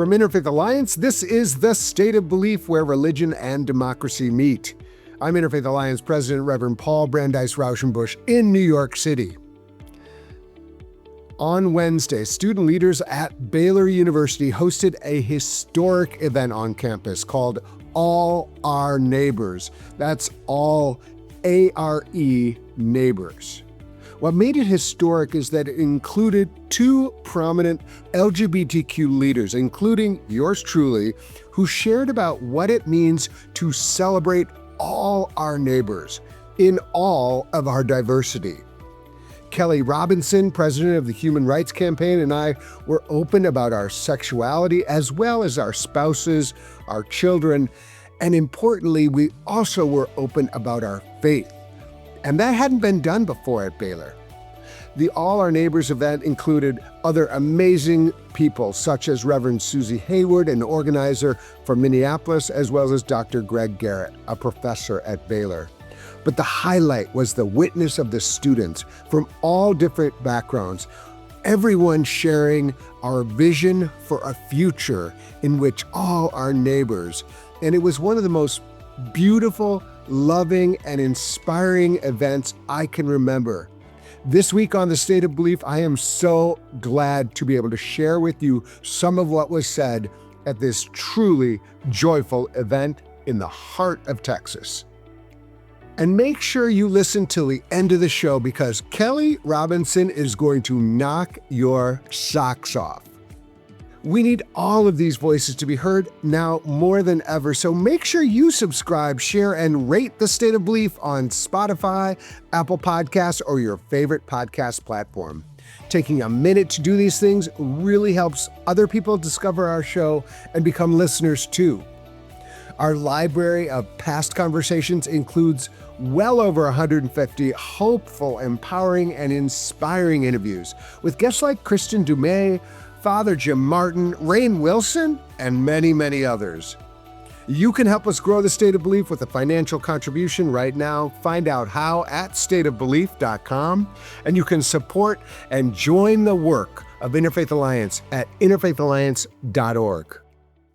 From Interfaith Alliance, this is the State of Belief, where religion and democracy meet. I'm Interfaith Alliance President Reverend Paul Brandeis Raushenbush in New York City. On Wednesday, student leaders at Baylor University hosted a historic event on campus called All Our Neighbors. That's all A-R-E neighbors. What made it historic is that it included two prominent LGBTQ leaders, including yours truly, who shared about what it means to celebrate all our neighbors in all of our diversity. Kelly Robinson, president of the Human Rights Campaign, and I were open about our sexuality as well as our spouses, our children, and importantly, we also were open about our faith. And that hadn't been done before at Baylor. The All Our Neighbors event included other amazing people, such as Reverend Susie Hayward, an organizer from Minneapolis, as well as Dr. Greg Garrett, a professor at Baylor. But the highlight was the witness of the students from all different backgrounds, everyone sharing our vision for a future in which all our neighbors. And it was one of the most beautiful, loving, and inspiring events I can remember. This week on the State of Belief, I am so glad to be able to share with you some of what was said at this truly joyful event in the heart of Texas. And make sure you listen till the end of the show, because Kelly Robinson is going to knock your socks off. We need all of these voices to be heard now more than ever, so make sure you subscribe, share, and rate the State of Belief on Spotify, Apple Podcasts, or your favorite podcast platform. Taking a minute to do these things really helps other people discover our show and become listeners too. Our library of past conversations includes well over 150 hopeful, empowering, and inspiring interviews with guests like Kristen Dumais, Father Jim Martin, Rainn Wilson, and many, many others. You can help us grow the State of Belief with a financial contribution right now. Find out how at stateofbelief.com, and you can support and join the work of Interfaith Alliance at interfaithalliance.org.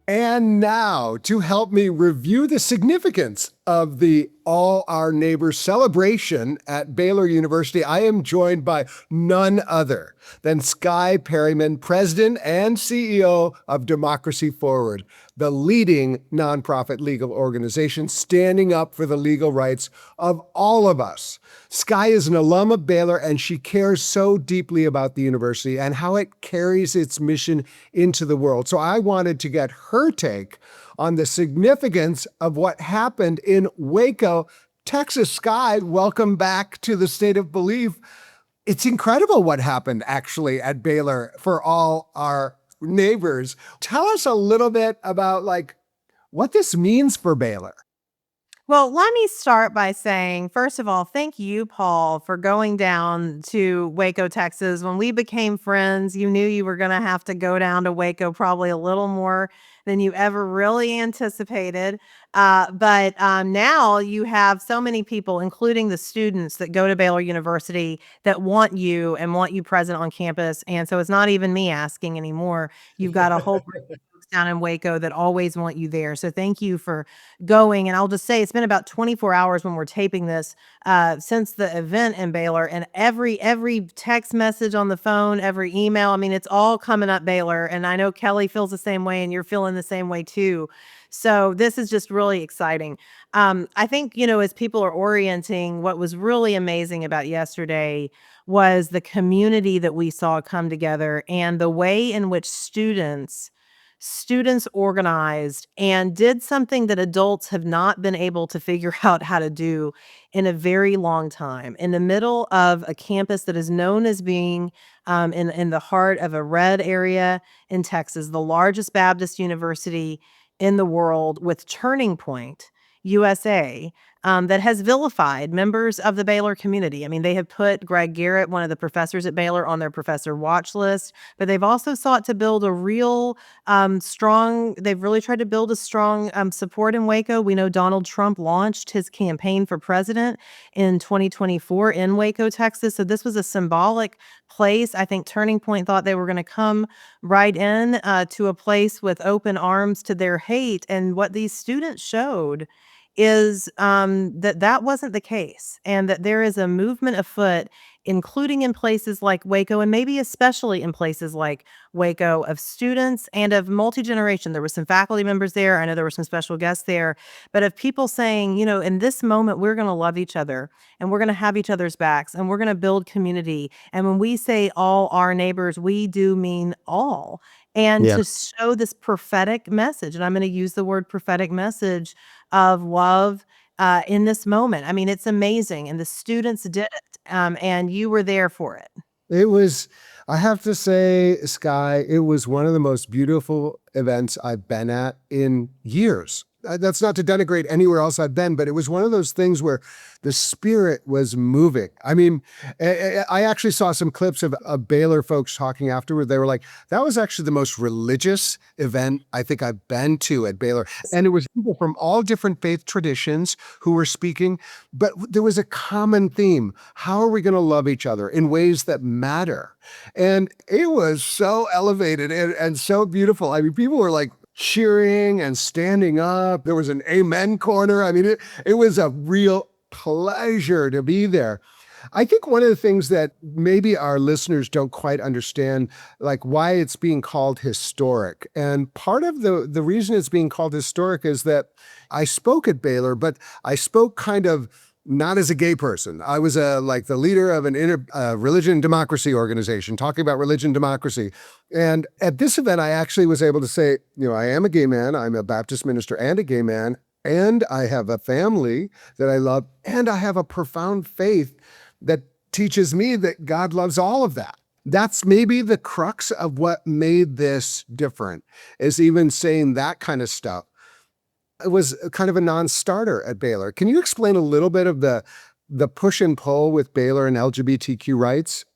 And now, to help me review the significance of the All Our Neighbors celebration at Baylor University, I am joined by none other than Skye Perryman, President and CEO of Democracy Forward, the leading nonprofit legal organization standing up for the legal rights of all of us. Skye is an alum of Baylor, and she cares so deeply about the university and how it carries its mission into the world. So I wanted to get her take on the significance of what happened in Waco, Texas. Skye, welcome back to the State of Belief. It's incredible what happened actually at Baylor for all our neighbors. Tell us a little bit about what this means for Baylor. Well, let me start by saying, first of all, thank you, Paul, for going down to Waco, Texas. When we became friends, you knew you were going to have to go down to Waco probably a little more than you ever really anticipated. But now you have so many people, including the students that go to Baylor University, that want you and want you present on campus. And so it's not even me asking anymore. You've got a whole group of folks down in Waco that always want you there. So thank you for going. And I'll just say it's been about 24 hours when we're taping this since the event in Baylor, and every text message on the phone, every email, I mean, it's all coming up Baylor. And I know Kelly feels the same way, and you're feeling the same way too. So this is just really exciting. I think, as people are orienting, what was really amazing about yesterday was the community that we saw come together and the way in which students organized and did something that adults have not been able to figure out how to do in a very long time. In the middle of a campus that is known as being in the heart of a red area in Texas, the largest Baptist university in the world, with Turning Point USA that has vilified members of the Baylor community. I mean, they have put Greg Garrett, one of the professors at Baylor, on their professor watch list, but they've also sought to build a real they've really tried to build a strong support in Waco. We know Donald Trump launched his campaign for president in 2024 in Waco, Texas. So this was a symbolic place. I think Turning Point thought they were going to come right in to a place with open arms to their hate. And what these students showed is that wasn't the case, and that there is a movement afoot, including in places like Waco, and maybe especially in places like Waco, of students and of multi-generation. There were some faculty members there. I know there were some special guests there, but of people saying, in this moment, we're going to love each other, and we're going to have each other's backs, and we're going to build community. And when we say all our neighbors, we do mean all. And Yeah. to show this prophetic message, and I'm going to use the word prophetic message of love in this moment. I mean, it's amazing. And the students did it. And you were there for it. It was, I have to say, Skye, it was one of the most beautiful events I've been at in years. That's not to denigrate anywhere else I've been, but it was one of those things where the spirit was moving. I mean, I actually saw some clips of Baylor folks talking afterward. They were like, that was actually the most religious event I think I've been to at Baylor. And it was people from all different faith traditions who were speaking, but there was a common theme. How are we going to love each other in ways that matter? And it was so elevated and so beautiful. I mean, people were like cheering and standing up. There was an amen corner. I mean, it was a real pleasure to be there. I think one of the things that maybe our listeners don't quite understand, like why it's being called historic. And part of the reason it's being called historic is that I spoke at Baylor, but I spoke kind of not as a gay person. I was like the leader of an religion and democracy organization, talking about religion and democracy. And at this event, I actually was able to say, I am a gay man. I'm a Baptist minister and a gay man. And I have a family that I love. And I have a profound faith that teaches me that God loves all of that. That's maybe the crux of what made this different, is even saying that kind of stuff. It was kind of a non-starter at Baylor. Can you explain a little bit of the push and pull with Baylor and LGBTQ rights?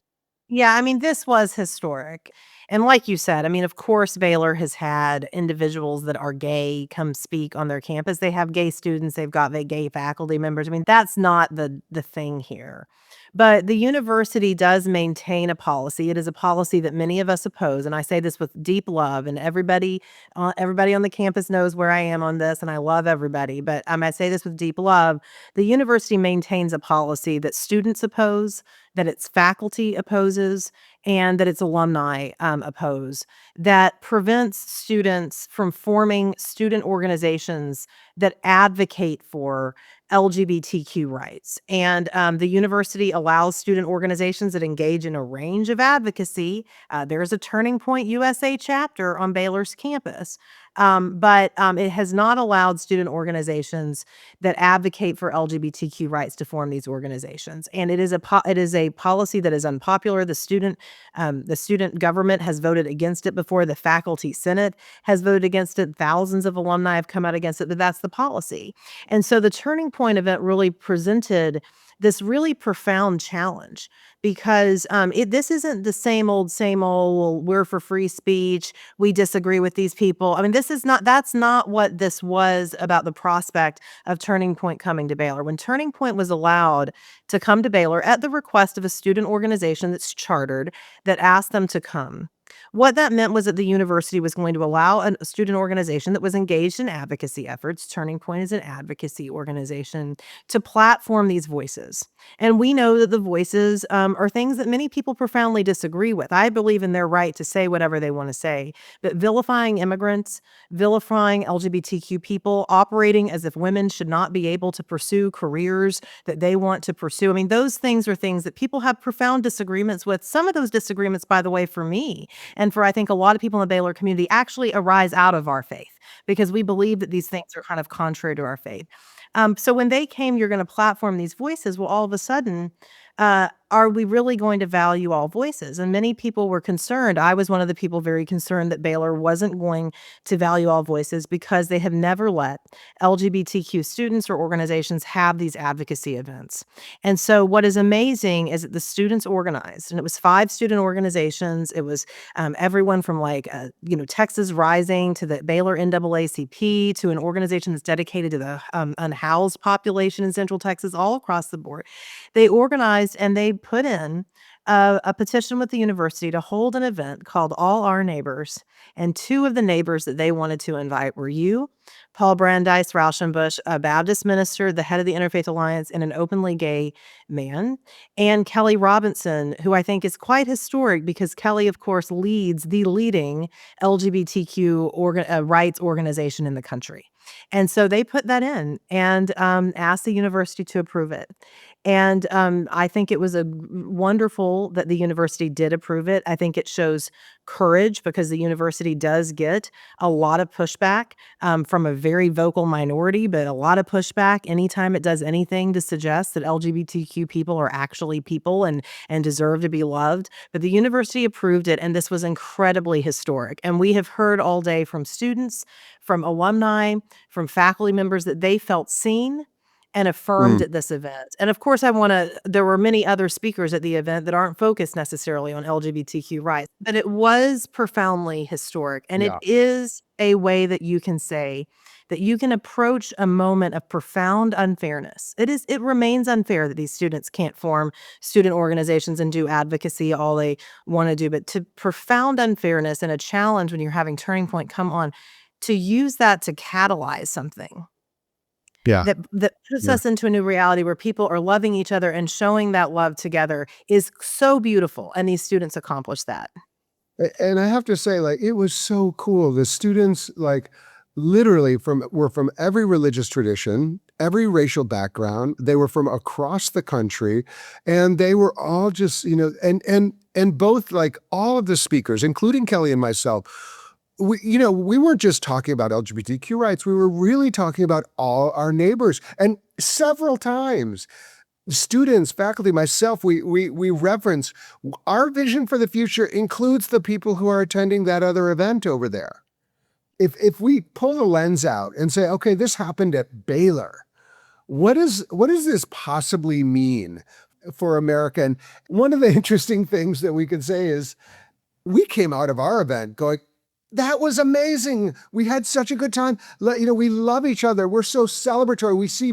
Yeah, I mean, this was historic. And like you said, I mean, of course, Baylor has had individuals that are gay come speak on their campus. They have gay students, they've got the gay faculty members. I mean, that's not the thing here. But the university does maintain a policy. It is a policy that many of us oppose, and I say this with deep love. And everybody on the campus knows where I am on this, and I love everybody. But I say this with deep love. The university maintains a policy that students oppose, that its faculty opposes, and that its alumni oppose, that prevents students from forming student organizations that advocate for LGBTQ rights. And the university allows student organizations that engage in a range of advocacy. There's a Turning Point USA chapter on Baylor's campus. But it has not allowed student organizations that advocate for LGBTQ rights to form these organizations. And it is a policy that is unpopular. The student government has voted against it before. The faculty senate has voted against it. Thousands of alumni have come out against it, but that's the policy. And so the Turning Point event really presented this really profound challenge, because this isn't the same old, well, we're for free speech, we disagree with these people. I mean, that's not what this was about, the prospect of Turning Point coming to Baylor. When Turning Point was allowed to come to Baylor at the request of a student organization that's chartered that asked them to come, what that meant was that the university was going to allow a student organization that was engaged in advocacy efforts — Turning Point is an advocacy organization — to platform these voices. And we know that the voices are things that many people profoundly disagree with. I believe in their right to say whatever they want to say, but vilifying immigrants, vilifying LGBTQ people, operating as if women should not be able to pursue careers that they want to pursue, I mean, those things are things that people have profound disagreements with. Some of those disagreements, by the way, for me, and for I think a lot of people in the Baylor community, actually arise out of our faith, because we believe that these things are kind of contrary to our faith. So when they came, you're going to platform these voices. Well, all of a sudden, are we really going to value all voices? And many people were concerned. I was one of the people very concerned that Baylor wasn't going to value all voices because they have never let LGBTQ students or organizations have these advocacy events. And so what is amazing is that the students organized, and it was 5 student organizations. It was everyone from Texas Rising to the Baylor NAACP to an organization that's dedicated to the unhoused population in Central Texas, all across the board. They organized and they put in a petition with the university to hold an event called All Our Neighbors. And 2 of the neighbors that they wanted to invite were you, Paul Brandeis Raushenbush, a Baptist minister, the head of the Interfaith Alliance, and an openly gay man, and Kelly Robinson, who I think is quite historic because Kelly, of course, leads the leading LGBTQ rights organization in the country. And so they put that in and asked the university to approve it. And I think it was wonderful that the university did approve it. I think it shows courage because the university does get a lot of pushback from a very vocal minority, but a lot of pushback anytime it does anything to suggest that LGBTQ people are actually people and deserve to be loved. But the university approved it, and this was incredibly historic. And we have heard all day from students, from alumni, from faculty members that they felt seen and affirmed at this event. And of course, there were many other speakers at the event that aren't focused necessarily on LGBTQ rights, but it was profoundly historic. And it Yeah. is a way that you can say that you can approach a moment of profound unfairness. It remains unfair that these students can't form student organizations and do advocacy all they want to do, but to profound unfairness and a challenge when you're having Turning Point come on, to use that to catalyze something Yeah. that puts Yeah. us into a new reality where people are loving each other and showing that love together is so beautiful, and these students accomplished that. And I have to say, like, it was so cool. The students, like, literally were from every religious tradition, every racial background. They were from across the country, and they were all just, and both, like, all of the speakers, including Kelly and myself, we weren't just talking about LGBTQ rights. We were really talking about all our neighbors. And several times, students, faculty, myself, we reference our vision for the future includes the people who are attending that other event over there. If we pull the lens out and say, okay, this happened at Baylor, what does this possibly mean for America? And one of the interesting things that we could say is we came out of our event going, that was amazing. We had such a good time. We love each other. We're so celebratory. We see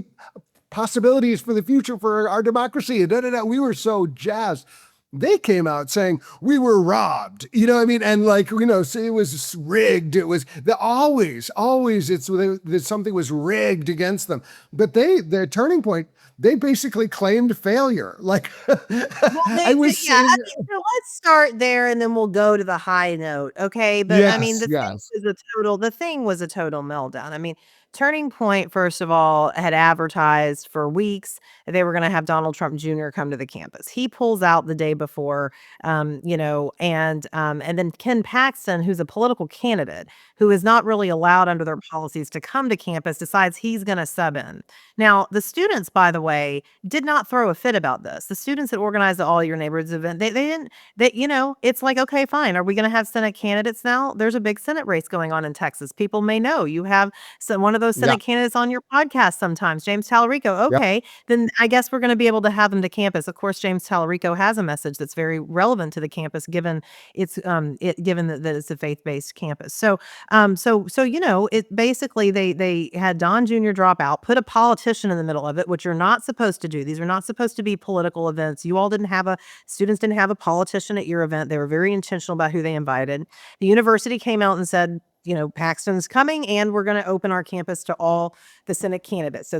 possibilities for the future for our democracy. We were so jazzed. They came out saying we were robbed. You know what I mean? And so it was rigged. It was always that something was rigged against them. But their Turning Point, they basically claimed failure. Like Well, I was yeah, saying, so let's start there and then we'll go to the high note, okay? But I mean, yes, yes, the thing was a total meltdown. I mean, Turning Point, first of all, had advertised for weeks that they were going to have Donald Trump Jr. come to the campus. He pulls out the day before, and then Ken Paxton, who's a political candidate who is not really allowed under their policies to come to campus, decides he's going to sub in. Now, the students, by the way, did not throw a fit about this. The students that organized the All Your Neighbors event, they didn't, it's like, okay, fine. Are we going to have Senate candidates now? There's a big Senate race going on in Texas. People may know you have one of those yeah, Senate candidates on your podcast sometimes, James Tallarico. yeah, Okay, then I guess we're going to be able to have them to campus. Of course, James Tallarico has a message that's very relevant to the campus, given given that it's a faith-based campus. It basically they had Don Jr. drop out, put a politician in the middle of it, which you're not supposed to do. These are not supposed to be political events. You all students didn't have a politician at your event. They were very intentional about who they invited. The university came out and said, Paxton's coming and we're going to open our campus to all the Senate candidates. So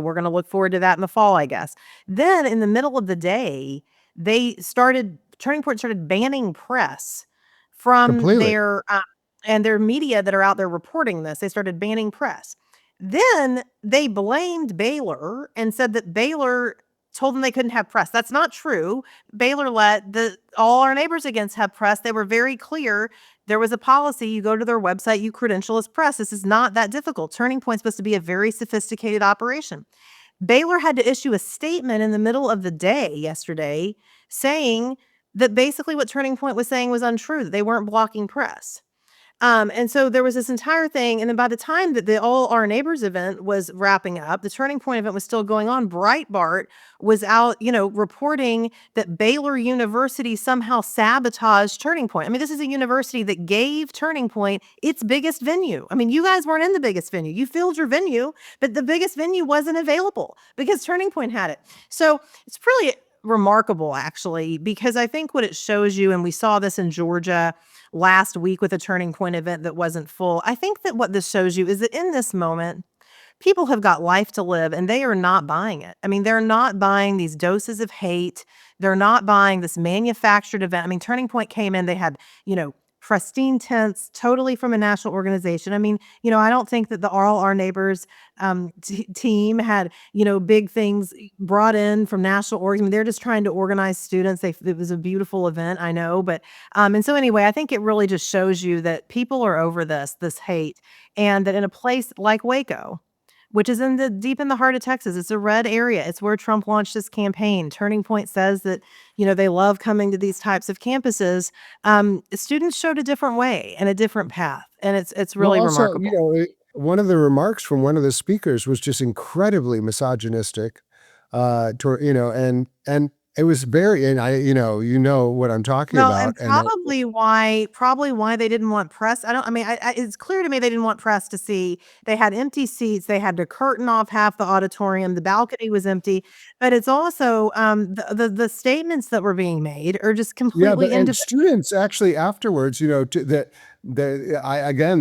we're going to look forward to that in the fall, I guess. Then in the middle of the day, Turning Point started banning press from completely. their media that are out there reporting this. They started banning press. Then they blamed Baylor and said that Baylor told them they couldn't have press. That's not true. Baylor let All Our Neighbors Against have press. They were very clear. There was a policy. You go to their website, you credential as press. This is not that difficult. Turning Point's supposed to be a very sophisticated operation. Baylor had to issue a statement in the middle of the day yesterday saying that basically what Turning Point was saying was untrue, that they weren't blocking press. And so there was this entire thing, and then by the time that the All Our Neighbors event was wrapping up, the Turning Point event was still going on. Breitbart was out, reporting that Baylor University somehow sabotaged Turning Point. I mean, this is a university that gave Turning Point its biggest venue. I mean, you guys weren't in the biggest venue. You filled your venue, but the biggest venue wasn't available because Turning Point had it. So it's really remarkable, actually, because I think what it shows you, and we saw this in Georgia last week with a Turning Point event that wasn't full. I think that what this shows you is that in this moment, people have got life to live and they are not buying it. I mean, they're not buying these doses of hate. They're not buying this manufactured event. I mean, Turning Point came in, they had, pristine tents, totally from a national organization. I mean, I don't think that the All Our Neighbors team had, big things brought in from national orgs. I mean, they're just trying to organize students. It was a beautiful event, I know. But, and so anyway, I think it really just shows you that people are over this hate, and that in a place like Waco, which is deep in the heart of Texas. It's a red area. It's where Trump launched his campaign. Turning Point says that, they love coming to these types of campuses. Students showed a different way and a different path, and it's Well, really also, remarkable. one of the remarks from one of the speakers was just incredibly misogynistic, and it was very, and what I'm talking Well, and about, and probably why they didn't want press. I mean, it's clear to me they didn't want press to see. They had empty seats. They had to curtain off half the auditorium. The balcony was empty. But it's also, the statements that were being made are just yeah, completely but and indefensible. students actually afterwards, again,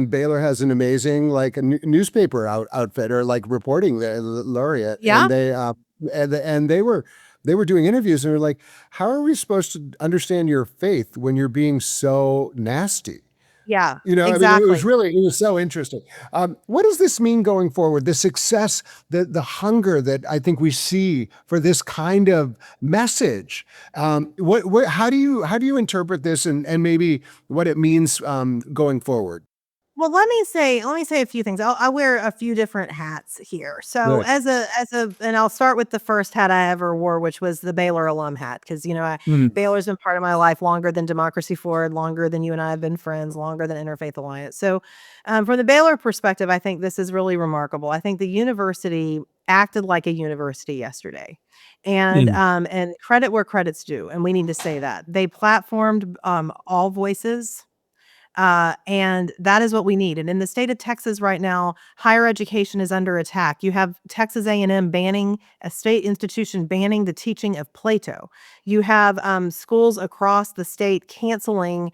Baylor has an amazing like a newspaper outfit or like reporting the laureate, Yeah. and they were doing interviews and they're like, how are we supposed to understand your faith when you're being so nasty? Yeah, I mean, exactly. it was so interesting. What does this mean going forward? The success, the hunger that I think we see for this kind of message. How do you interpret this, and maybe what it means going forward? Well, let me say a few things. I wear a few different hats here. So Good. as a and I'll start with the first hat I ever wore, which was the Baylor alum hat, because Mm. Baylor's been part of my life longer than Democracy Forward, longer than you and I have been friends, longer than Interfaith Alliance. So, from the Baylor perspective, I think this is really remarkable. I think the university acted like a university yesterday, and credit where credit's due, and we need to say that they platformed all voices. And that is what we need. And in the state of Texas right now, higher education is under attack. You have Texas A&M banning a state institution banning the teaching of Plato. You have schools across the state canceling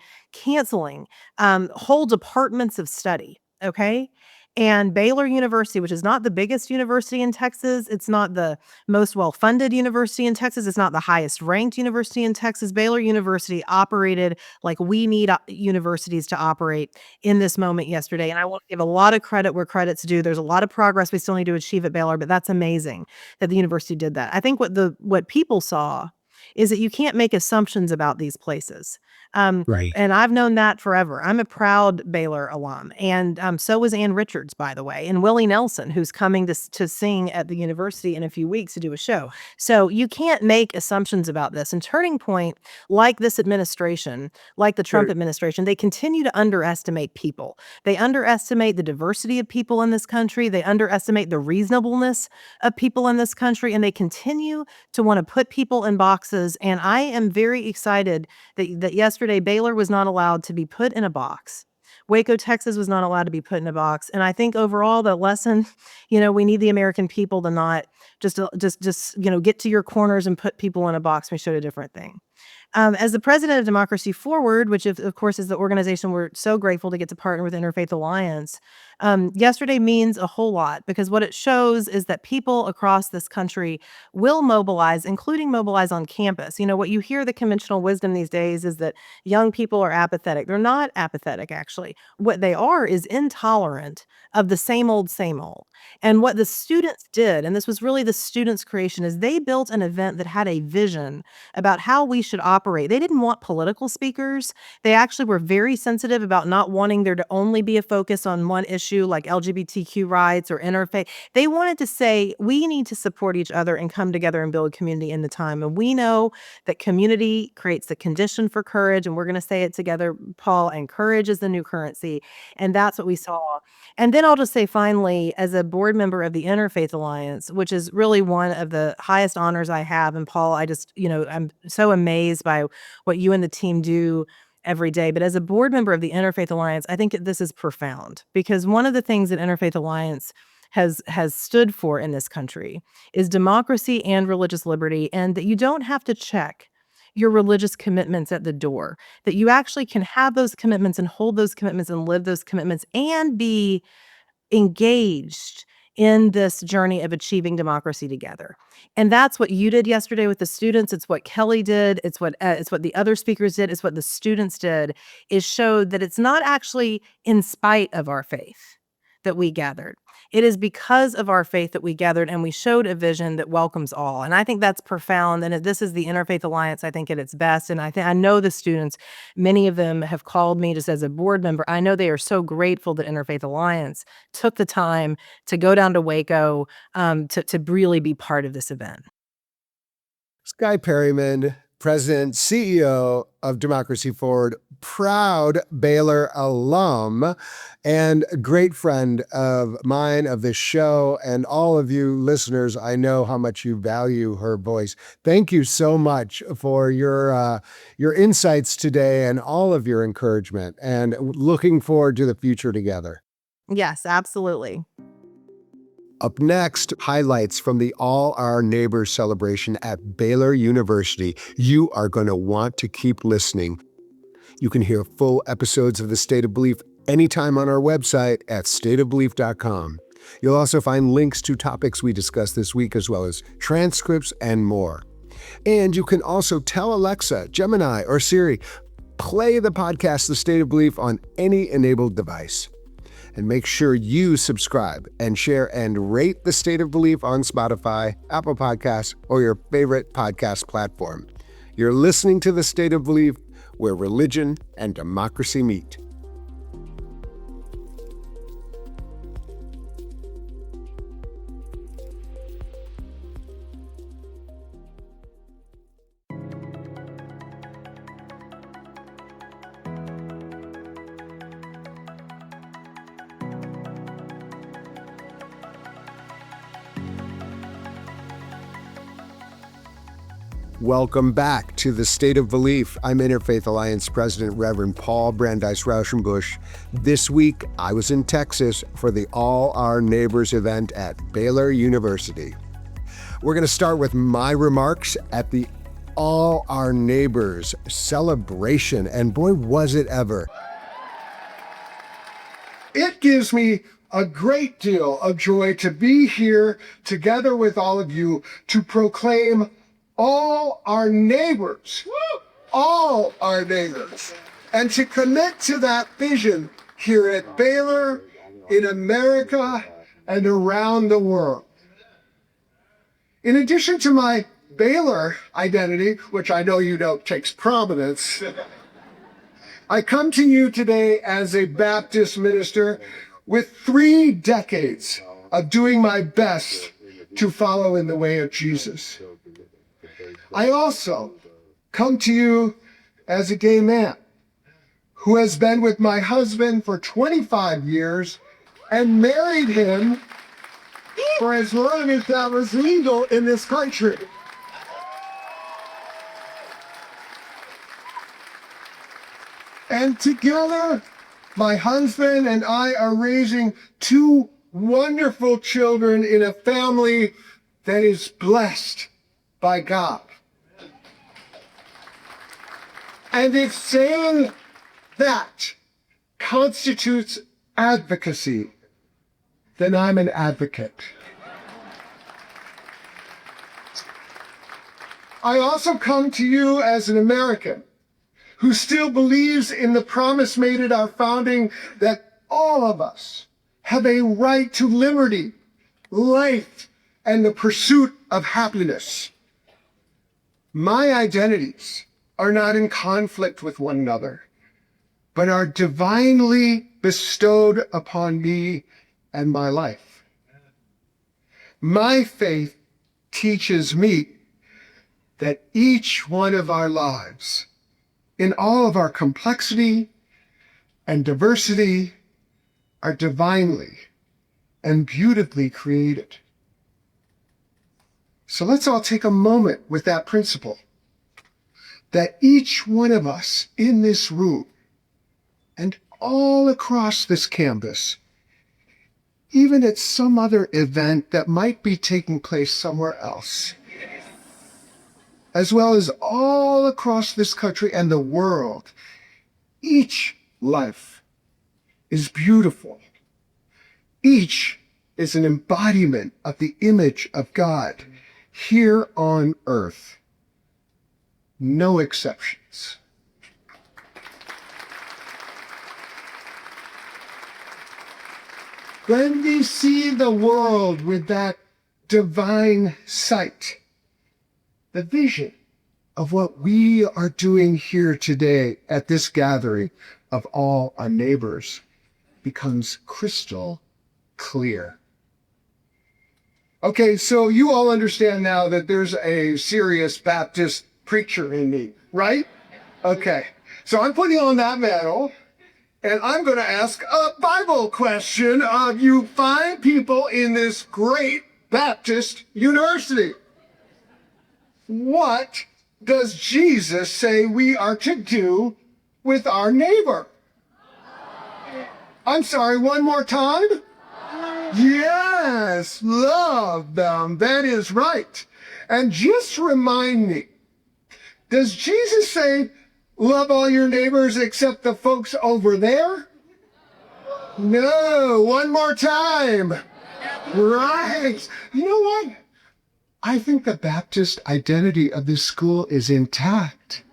whole departments of study. Okay. And Baylor University, which is not the biggest university in Texas, it's not the most well funded university in Texas, it's not the highest ranked university in Texas. Baylor University operated like we need universities to operate in this moment yesterday. And I want to give a lot of credit where credit's due. There's a lot of progress we still need to achieve at Baylor, but that's amazing that the university did that. I think what people saw is that you can't make assumptions about these places. Um, Right. and I've known that forever. I'm a proud Baylor alum, and so was Ann Richards, by the way, and Willie Nelson, who's coming to sing at the university in a few weeks to do a show. So you can't make assumptions about this. And Turning Point, like this administration, like the Trump Sure. administration, they continue to underestimate people. They underestimate the diversity of people in this country. They underestimate the reasonableness of people in this country, and they continue to want to put people in boxes. And I am very excited that yesterday Baylor was not allowed to be put in a box. Waco, Texas was not allowed to be put in a box. And I think overall the lesson, we need the American people to not just get to your corners and put people in a box. We showed a different thing. As the president of Democracy Forward, which of course is the organization we're so grateful to get to partner with Interfaith Alliance, yesterday means a whole lot, because what it shows is that people across this country will mobilize, including mobilize on campus. What you hear the conventional wisdom these days is that young people are apathetic. They're not apathetic, actually. What they are is intolerant of the same old, same old. And what the students did, and this was really the students' creation, is they built an event that had a vision about how we should operate operate. They didn't want political speakers. They actually were very sensitive about not wanting there to only be a focus on one issue like LGBTQ rights or interfaith. They wanted to say, we need to support each other and come together and build community in the time. And we know that community creates the condition for courage. And we're going to say it together, Paul, and courage is the new currency. And that's what we saw. And then I'll just say finally, as a board member of the Interfaith Alliance, which is really one of the highest honors I have, and Paul, I'm so amazed by what you and the team do every day. But as a board member of the Interfaith Alliance, I think that this is profound, because one of the things that Interfaith Alliance has stood for in this country is democracy and religious liberty, and that you don't have to check your religious commitments at the door, that you actually can have those commitments and hold those commitments and live those commitments and be engaged in this journey of achieving democracy together. And that's what you did yesterday with the students. It's what Kelly did. It's what the other speakers did. It's what the students did, is showed that it's not actually in spite of our faith that we gathered. It is because of our faith that we gathered, and we showed a vision that welcomes all. And I think that's profound. And this is the Interfaith Alliance, I think, at its best. And I know the students, many of them have called me just as a board member. I know they are so grateful that Interfaith Alliance took the time to go down to Waco to really be part of this event. Skye Perryman, President, CEO of Democracy Forward, proud Baylor alum, and a great friend of mine, of this show, and all of you listeners. I know how much you value her voice. Thank you so much for your insights today and all of your encouragement, and looking forward to the future together. Yes, absolutely. Up next, highlights from the All Our Neighbors celebration at Baylor University. You are going to want to keep listening. You can hear full episodes of The State of Belief anytime on our website at stateofbelief.com. You'll also find links to topics we discussed this week, as well as transcripts and more. And you can also tell Alexa, Gemini, or Siri, play the podcast The State of Belief on any enabled device. And make sure you subscribe and share and rate The State of Belief on Spotify, Apple Podcasts, or your favorite podcast platform. You're listening to The State of Belief, where religion and democracy meet. Welcome back to The State of Belief. I'm Interfaith Alliance President Reverend Paul Brandeis Raushenbush. This week, I was in Texas for the All Our Neighbors event at Baylor University. We're going to start with my remarks at the All Our Neighbors celebration, and boy, was it ever. It gives me a great deal of joy to be here together with all of you to proclaim all our neighbors, all our neighbors, and to commit to that vision here at Baylor, in America, and around the world. In addition to my Baylor identity, which I know you know takes prominence, I come to you today as a Baptist minister with 3 decades of doing my best to follow in the way of Jesus. I also come to you as a gay man who has been with my husband for 25 years and married him for as long as that was legal in this country. And together, my husband and I are raising 2 wonderful children in a family that is blessed by God. And if saying that constitutes advocacy, then I'm an advocate. I also come to you as an American who still believes in the promise made at our founding that all of us have a right to liberty, life, and the pursuit of happiness. My identities are not in conflict with one another, but are divinely bestowed upon me and my life. My faith teaches me that each one of our lives, in all of our complexity and diversity, are divinely and beautifully created. So let's all take a moment with that principle, that each one of us in this room and all across this campus, even at some other event that might be taking place somewhere else, as well as all across this country and the world, each life is beautiful. Each is an embodiment of the image of God here on earth. No exceptions. When we see the world with that divine sight, the vision of what we are doing here today at this gathering of all our neighbors becomes crystal clear. Okay, so you all understand now that there's a serious Baptist preacher in me, right? Okay, so I'm putting on that mantle, and I'm going to ask a Bible question of you fine people in this great Baptist university. What does Jesus say we are to do with our neighbor? I'm sorry, one more time? Yes, love them. That is right. And just remind me, does Jesus say, love all your neighbors except the folks over there? No, one more time. Right. You know what? I think the Baptist identity of this school is intact.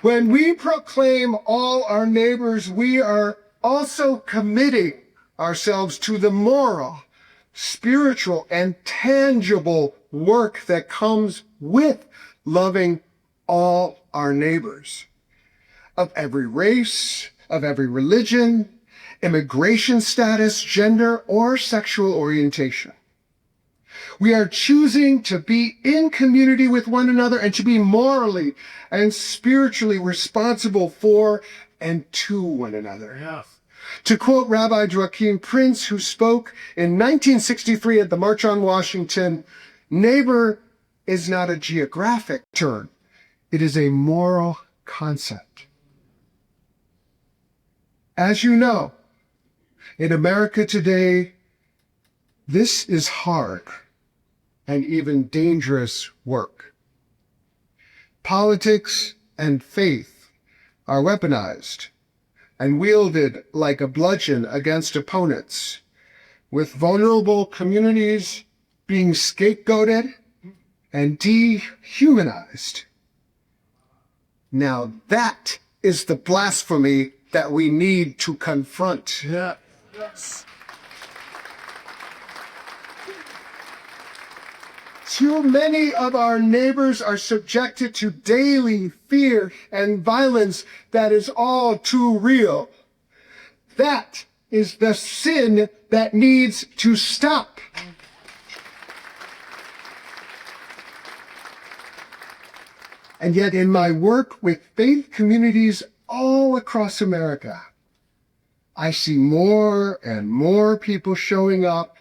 When we proclaim all our neighbors, we are also committing ourselves to the moral, spiritual, and tangible work that comes with loving all our neighbors of every race, of every religion, immigration status, gender, or sexual orientation. We are choosing to be in community with one another and to be morally and spiritually responsible for and to one another. Yeah. To quote Rabbi Joachim Prince, who spoke in 1963 at the March on Washington, neighbor is not a geographic term. It is a moral concept. As you know, in America today, this is hard and even dangerous work. Politics and faith are weaponized and wielded like a bludgeon against opponents, with vulnerable communities being scapegoated and dehumanized. Now that is the blasphemy that we need to confront. Yeah. Yes. Too many of our neighbors are subjected to daily fear and violence that is all too real. That is the sin that needs to stop. And yet in my work with faith communities all across America, I see more and more people showing up,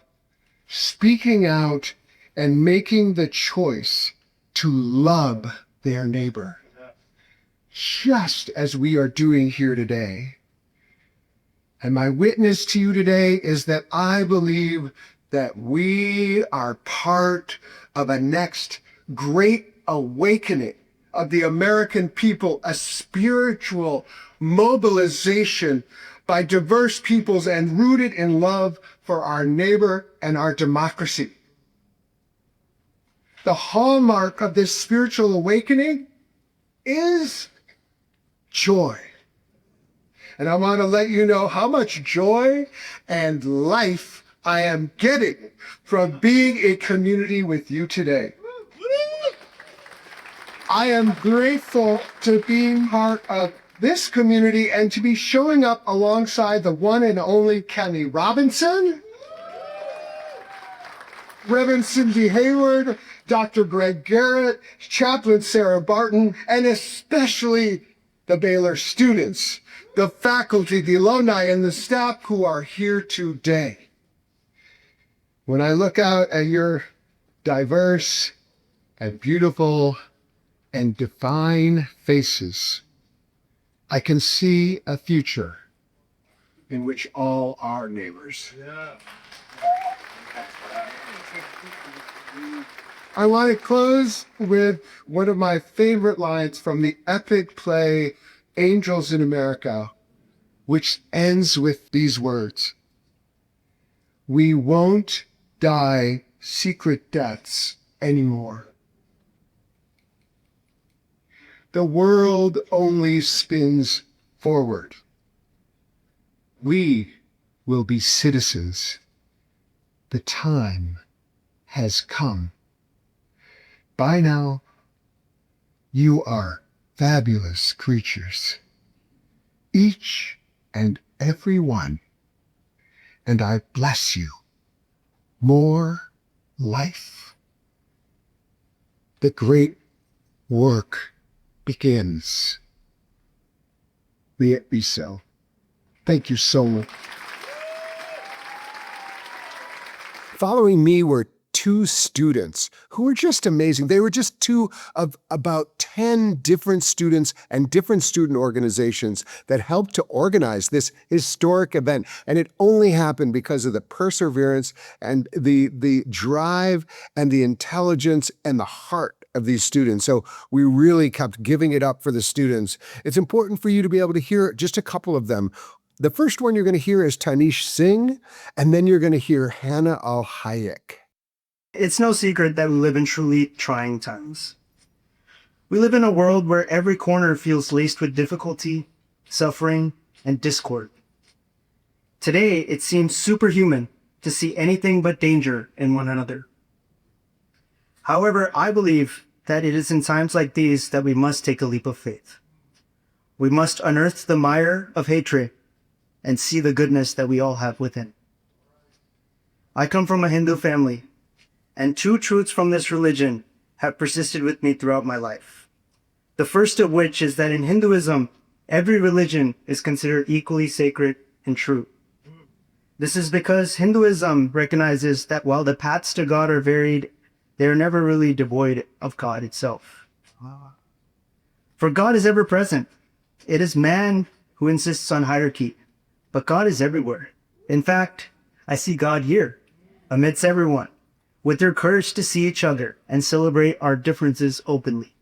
speaking out, and making the choice to love their neighbor, just as we are doing here today. And my witness to you today is that I believe that we are part of a next great awakening of the American people, a spiritual mobilization by diverse peoples and rooted in love for our neighbor and our democracy. The hallmark of this spiritual awakening is joy. And I want to let you know how much joy and life I am getting from being a community with you today. I am grateful to be part of this community and to be showing up alongside the one and only Kenny Robinson, Reverend Susie Hayward, Dr. Greg Garrett, Chaplain Sarah Barton, and especially the Baylor students, the faculty, the alumni, and the staff who are here today. When I look out at your diverse and beautiful and divine faces, I can see a future in which all are neighbors. Yeah. I want to close with one of my favorite lines from the epic play Angels in America, which ends with these words: "We won't die secret deaths anymore. The world only spins forward. We will be citizens. The time has come. By now, you are fabulous creatures, each and every one, and I bless you. More life. The great work begins. May it be so." Thank you so much. Following me were two students who were just amazing. They were just two of about 10 different students and different student organizations that helped to organize this historic event. And it only happened because of the perseverance and the drive and the intelligence and the heart of these students. So we really kept giving it up for the students. It's important for you to be able to hear just a couple of them. The first one you're going to hear is Tanish Singh, and then you're going to hear Hannah Al-Hayek. It's no secret that we live in truly trying times. We live in a world where every corner feels laced with difficulty, suffering, and discord. Today, it seems superhuman to see anything but danger in one another. However, I believe that it is in times like these that we must take a leap of faith. We must unearth the mire of hatred and see the goodness that we all have within. I come from a Hindu family, and two truths from this religion have persisted with me throughout my life. The first of which is that in Hinduism, every religion is considered equally sacred and true. This is because Hinduism recognizes that while the paths to God are varied, they are never really devoid of God itself. For God is ever present. It is man who insists on hierarchy, but God is everywhere. In fact, I see God here, amidst everyone, with their courage to see each other and celebrate our differences openly.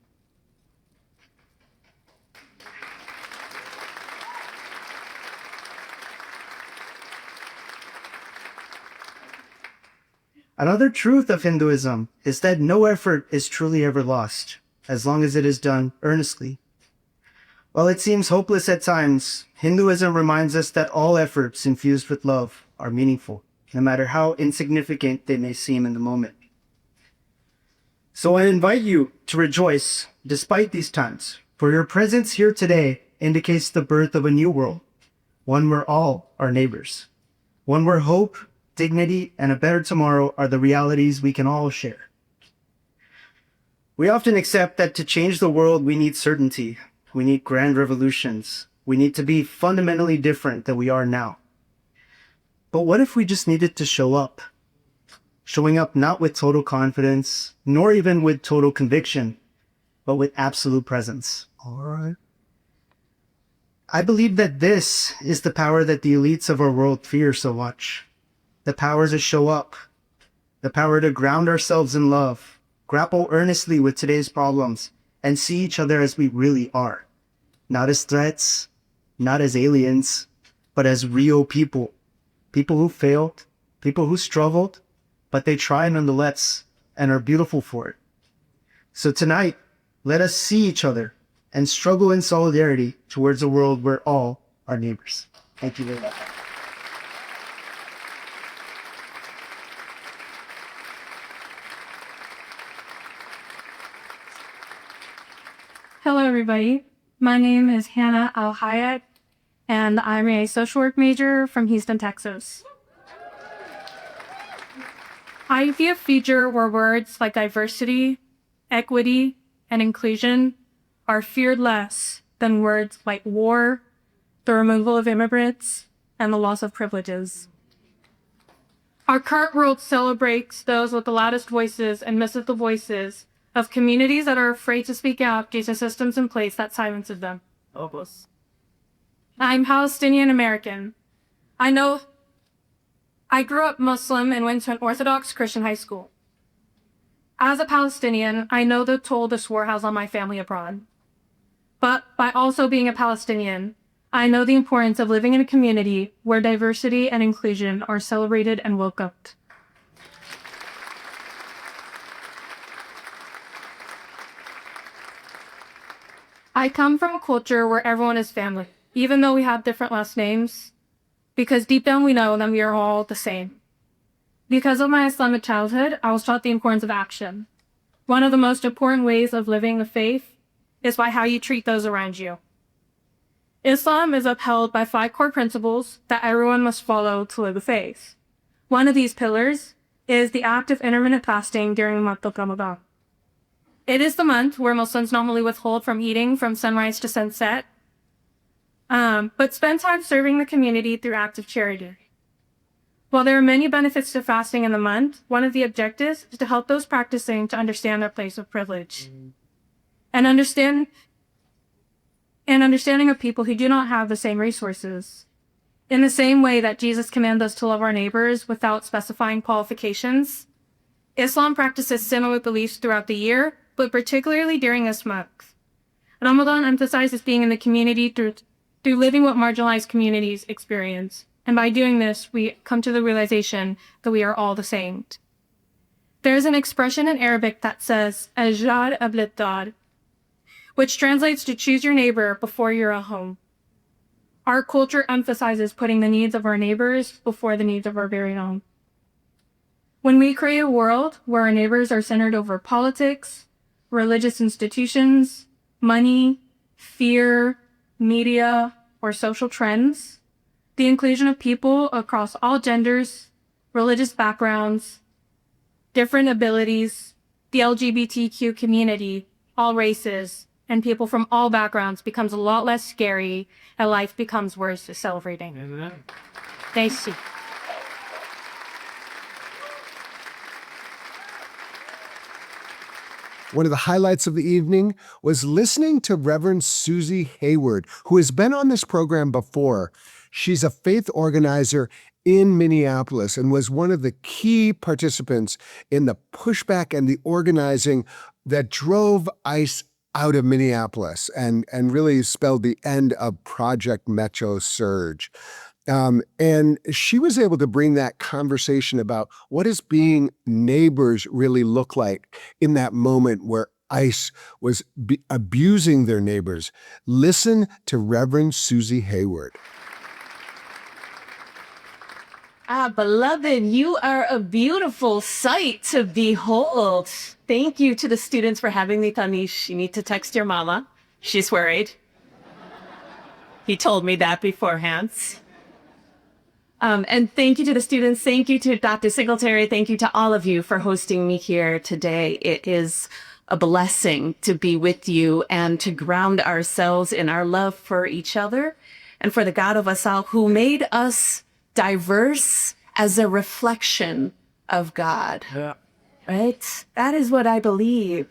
Another truth of Hinduism is that no effort is truly ever lost, as long as it is done earnestly. While it seems hopeless at times, Hinduism reminds us that all efforts infused with love are meaningful, no matter how insignificant they may seem in the moment. So I invite you to rejoice despite these times, for your presence here today indicates the birth of a new world, one where all are neighbors, one where hope, dignity, and a better tomorrow are the realities we can all share. We often accept that to change the world, we need certainty. We need grand revolutions. We need to be fundamentally different than we are now. But what if we just needed to show up? Showing up not with total confidence, nor even with total conviction, but with absolute presence. All right. I believe that this is the power that the elites of our world fear so much. The power to show up. The power to ground ourselves in love, grapple earnestly with today's problems, and see each other as we really are. Not as threats, not as aliens, but as real people. People who failed, people who struggled, but they try nonetheless and are beautiful for it. So tonight, let us see each other and struggle in solidarity towards a world where all are neighbors. Thank you very much. everybody. My name is Hannah Al-Hayat, and I'm a social work major from Houston, Texas. I see a future where words like diversity, equity, and inclusion are feared less than words like war, the removal of immigrants, and the loss of privileges. Our current world celebrates those with the loudest voices and misses the voices of communities that are afraid to speak out due to systems in place that silences them. I'm Palestinian American. I grew up Muslim and went to an Orthodox Christian high school. As a Palestinian, I know the toll this war has on my family abroad. But by also being a Palestinian, I know the importance of living in a community where diversity and inclusion are celebrated and welcomed. I come from a culture where everyone is family, even though we have different last names, because deep down we know that we are all the same. Because of my Islamic childhood, I was taught the importance of action. One of the most important ways of living the faith is by how you treat those around you. Islam is upheld by 5 core principles that everyone must follow to live the faith. One of these pillars is the act of intermittent fasting during the month of Ramadan. It is the month where Muslims normally withhold from eating from sunrise to sunset, but spend time serving the community through acts of charity. While there are many benefits to fasting in the month, one of the objectives is to help those practicing to understand their place of privilege and understanding of people who do not have the same resources. In the same way that Jesus commands us to love our neighbors without specifying qualifications, Islam practices similar beliefs throughout the year, but particularly during this month. Ramadan emphasizes being in the community through living what marginalized communities experience. And by doing this, we come to the realization that we are all the same. There is an expression in Arabic that says, "Ajar abletad," which translates to choose your neighbor before you're at home. Our culture emphasizes putting the needs of our neighbors before the needs of our very own. When we create a world where our neighbors are centered over politics, religious institutions, money, fear, media, or social trends, the inclusion of people across all genders, religious backgrounds, different abilities, the LGBTQ community, all races, and people from all backgrounds becomes a lot less scary and life becomes worth celebrating. Thank you. One of the highlights of the evening was listening to Reverend Susie Hayward, who has been on this program before. She's a faith organizer in Minneapolis and was one of the key participants in the pushback and the organizing that drove ICE out of Minneapolis and really spelled the end of Project Metro Surge. And she was able to bring that conversation about what does being neighbors really look like in that moment where ICE was abusing their neighbors. Listen to Reverend Susie Hayward. Beloved, you are a beautiful sight to behold. Thank you to the students for having me, Tanish. You need to text your mama. She's worried. He told me that beforehand. And thank you to the students. Thank you to Dr. Singletary. Thank you to all of you for hosting me here today. It is a blessing to be with you and to ground ourselves in our love for each other and for the God of us all who made us diverse as a reflection of God. Yeah. Right? That is what I believe.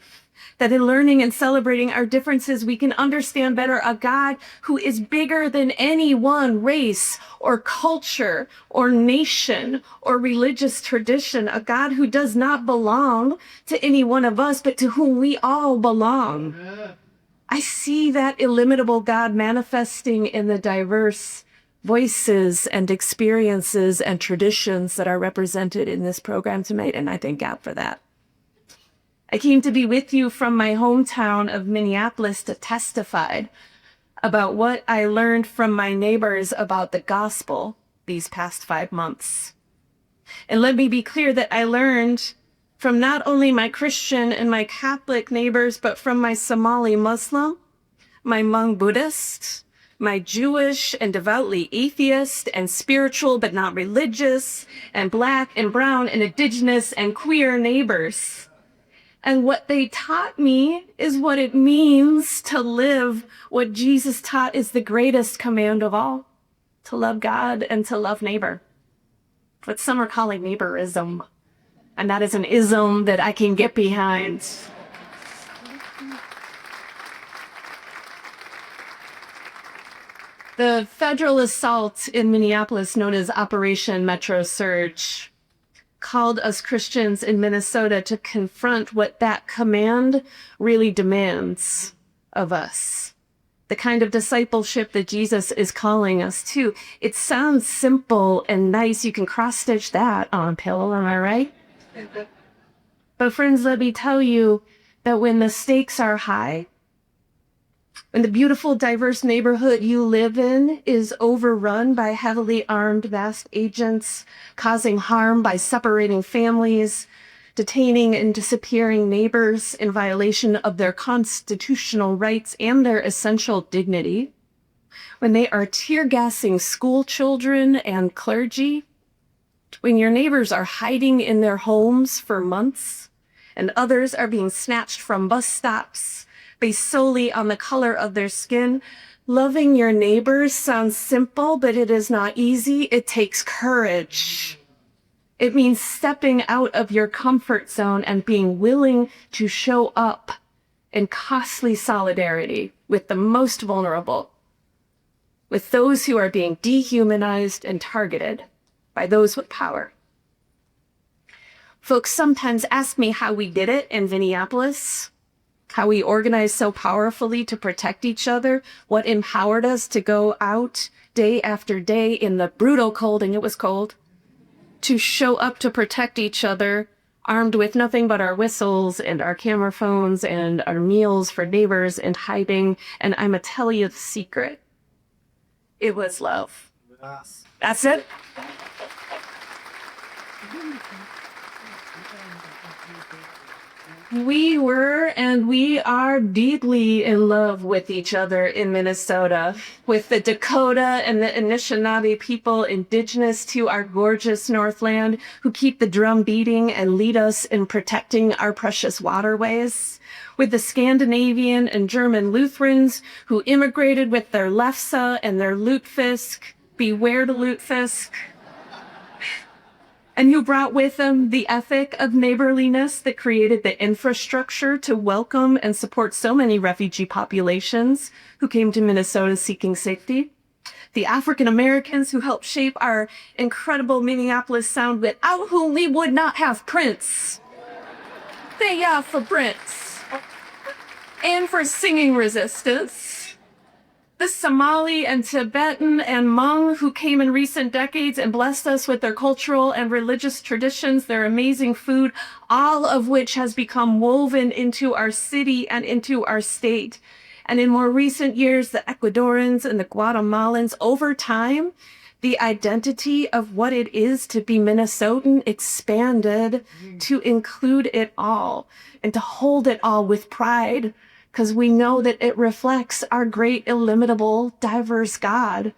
That in learning and celebrating our differences, we can understand better a God who is bigger than any one race or culture or nation or religious tradition, a God who does not belong to any one of us, but to whom we all belong. I see that illimitable God manifesting in the diverse voices and experiences and traditions that are represented in this program tonight, and I thank God for that. I came to be with you from my hometown of Minneapolis to testify about what I learned from my neighbors about the gospel these past 5 months. And let me be clear that I learned from not only my Christian and my Catholic neighbors, but from my Somali Muslim my Hmong Buddhist, my Jewish and devoutly atheist and spiritual but not religious, and Black and brown and indigenous and queer neighbors. And what they taught me is what it means to live what Jesus taught is the greatest command of all, to love God and to love neighbor. What some are calling neighborism. And that is an ism that I can get behind. The federal assault in Minneapolis, known as Operation Metro Surge, called us Christians in Minnesota to confront what that command really demands of us. The kind of discipleship that Jesus is calling us to. It sounds simple and nice. You can cross-stitch that on a pillow, am I right? But friends, let me tell you that when the stakes are high, when the beautiful, diverse neighborhood you live in is overrun by heavily armed masked agents, causing harm by separating families, detaining and disappearing neighbors in violation of their constitutional rights and their essential dignity, when they are tear-gassing school children and clergy, when your neighbors are hiding in their homes for months, and others are being snatched from bus stops, based solely on the color of their skin. Loving your neighbors sounds simple, but it is not easy. It takes courage. It means stepping out of your comfort zone and being willing to show up in costly solidarity with the most vulnerable, with those who are being dehumanized and targeted by those with power. Folks sometimes ask me how we did it in Minneapolis, how we organized so powerfully to protect each other, what empowered us to go out day after day in the brutal cold, and it was cold, to show up to protect each other, armed with nothing but our whistles and our camera phones and our meals for neighbors and hiding. And I'm gonna tell you the secret. It was love. That's it. We were and we are deeply in love with each other in Minnesota, with the Dakota and the Anishinaabe people indigenous to our gorgeous Northland who keep the drum beating and lead us in protecting our precious waterways, with the Scandinavian and German Lutherans who immigrated with their lefse and their lutefisk, beware the lutefisk, and who brought with them the ethic of neighborliness that created the infrastructure to welcome and support so many refugee populations who came to Minnesota seeking safety. The African Americans who helped shape our incredible Minneapolis sound, without whom we would not have Prince. Thank y'all for Prince. And for singing resistance. The Somali and Tibetan and Hmong who came in recent decades and blessed us with their cultural and religious traditions, their amazing food, all of which has become woven into our city and into our state. And in more recent years, the Ecuadorians and the Guatemalans, over time, the identity of what it is to be Minnesotan expanded to include it all and to hold it all with pride, because we know that it reflects our great, illimitable, diverse God.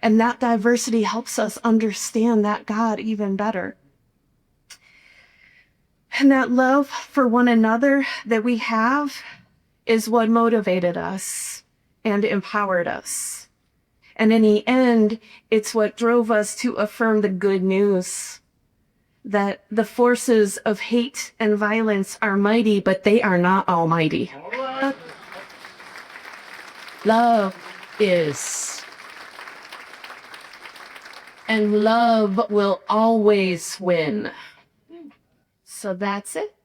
And that diversity helps us understand that God even better. And that love for one another that we have is what motivated us and empowered us. And in the end, it's what drove us to affirm the good news that the forces of hate and violence are mighty, but they are not almighty. Love is. And love will always win. So that's it.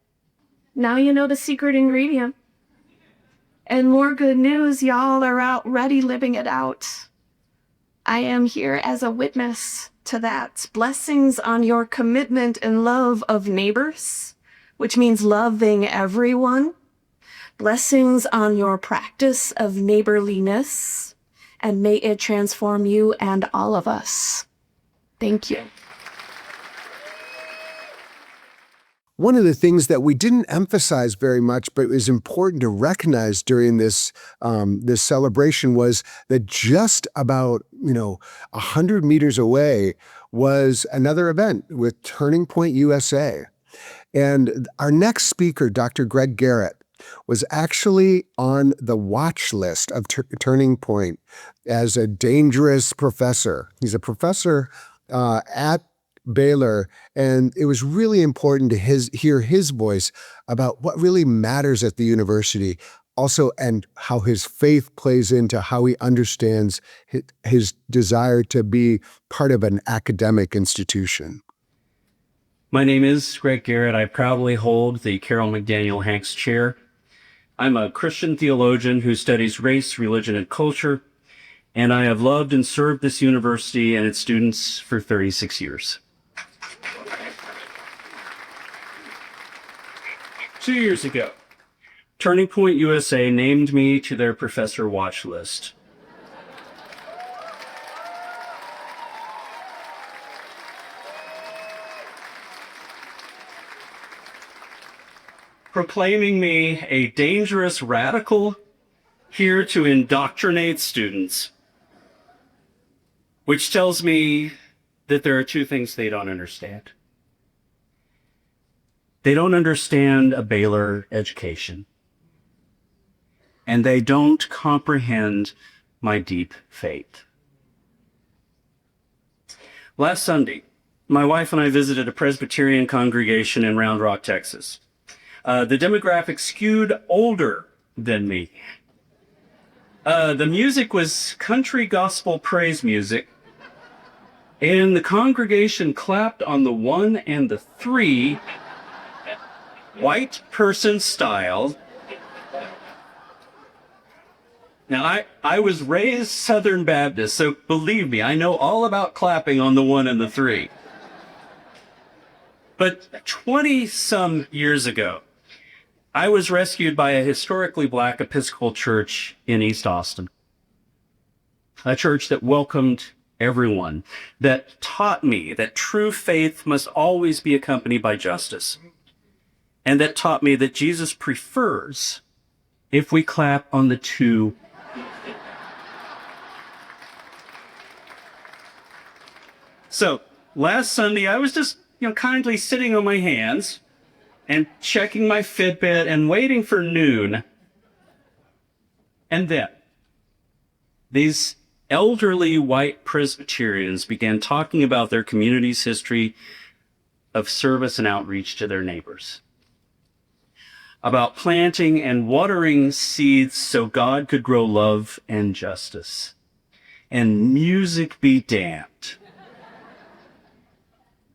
Now you know the secret ingredient. And more good news, y'all are out ready living it out. I am here as a witness to that. Blessings on your commitment and love of neighbors, which means loving everyone. Blessings on your practice of neighborliness, and may it transform you and all of us. Thank you. one of the things that we didn't emphasize very much, but is important to recognize during this this celebration was that just about 100 meters away was another event with Turning Point USA. And our next speaker, Dr. Greg Garrett, was actually on the watch list of Turning Point as a dangerous professor. He's a professor at Baylor, and it was really important to hear his voice about what really matters at the university, also, and how his faith plays into how he understands his desire to be part of an academic institution. My name is Greg Garrett. I proudly hold the Carol McDaniel Hanks Chair. I'm a Christian theologian who studies race, religion, and culture, and I have loved and served this university and its students for 36 years. 2 years ago, Turning Point USA named me to their professor watch list. Proclaiming me a dangerous radical here to indoctrinate students, which tells me that there are two things they don't understand. They don't understand a Baylor education, and they don't comprehend my deep faith. Last Sunday, my wife and I visited a Presbyterian congregation in Round Rock, Texas. The demographic skewed older than me. The music was country gospel praise music, and the congregation clapped on the 1 and the 3 white person style. Now, I was raised Southern Baptist, so believe me, I know all about clapping on the 1 and the 3. But 20-some years ago, I was rescued by a historically Black Episcopal church in East Austin. A church that welcomed everyone, that taught me that true faith must always be accompanied by justice, and that taught me that Jesus prefers if we clap on the 2. So, last Sunday, I was just, kindly sitting on my hands and checking my Fitbit and waiting for noon. And then, these elderly white Presbyterians began talking about their community's history of service and outreach to their neighbors, about planting and watering seeds so God could grow love and justice. And music be damned,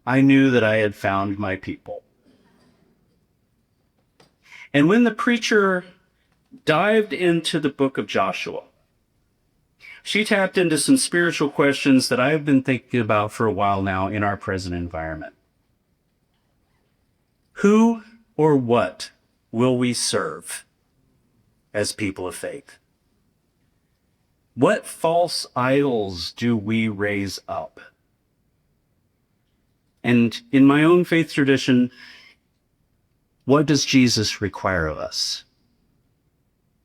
I knew that I had found my people. And when the preacher dived into the book of Joshua, she tapped into some spiritual questions that I've been thinking about for a while now in our present environment. Who or what will we serve as people of faith? What false idols do we raise up? And in my own faith tradition, what does Jesus require of us,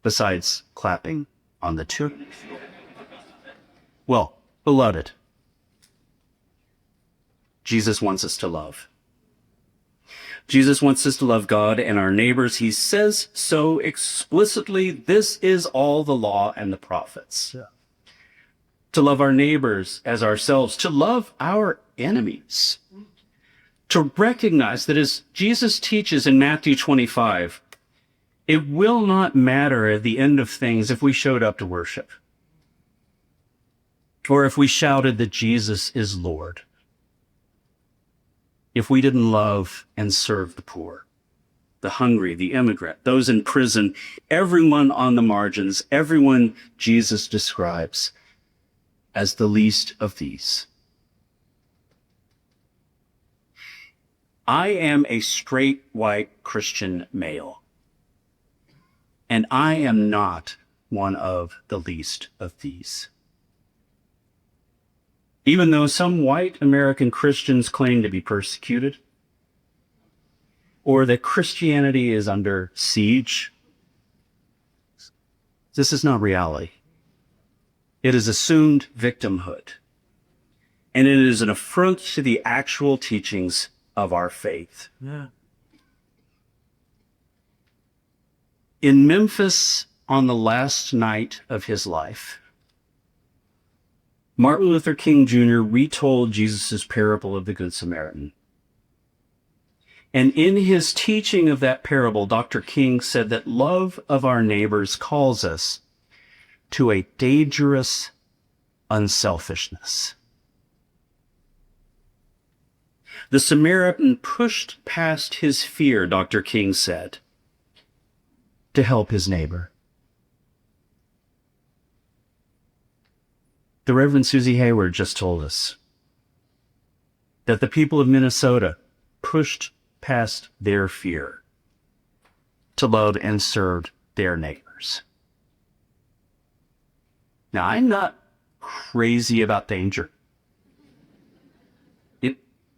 besides clapping on the 2? Well, beloved, Jesus wants us to love. Jesus wants us to love God and our neighbors. He says so explicitly. This is all the law and the prophets. Yeah. To love our neighbors as ourselves, to love our enemies, to recognize that as Jesus teaches in Matthew 25, it will not matter at the end of things if we showed up to worship, or if we shouted that Jesus is Lord, if we didn't love and serve the poor, the hungry, the immigrant, those in prison, everyone on the margins, everyone Jesus describes as the least of these. I am a straight white Christian male, and I am not one of the least of these. Even though some white American Christians claim to be persecuted, or that Christianity is under siege. This is not reality. It is assumed victimhood, and it is an affront to the actual teachings of our faith. Yeah. In Memphis, on the last night of his life, Martin Luther King Jr. retold Jesus' parable of the Good Samaritan. And in his teaching of that parable, Dr. King said that love of our neighbors calls us to a dangerous unselfishness. The Samaritan pushed past his fear, Dr. King said, to help his neighbor. The Reverend Susie Hayward just told us that the people of Minnesota pushed past their fear to love and serve their neighbors. Now, I'm not crazy about danger.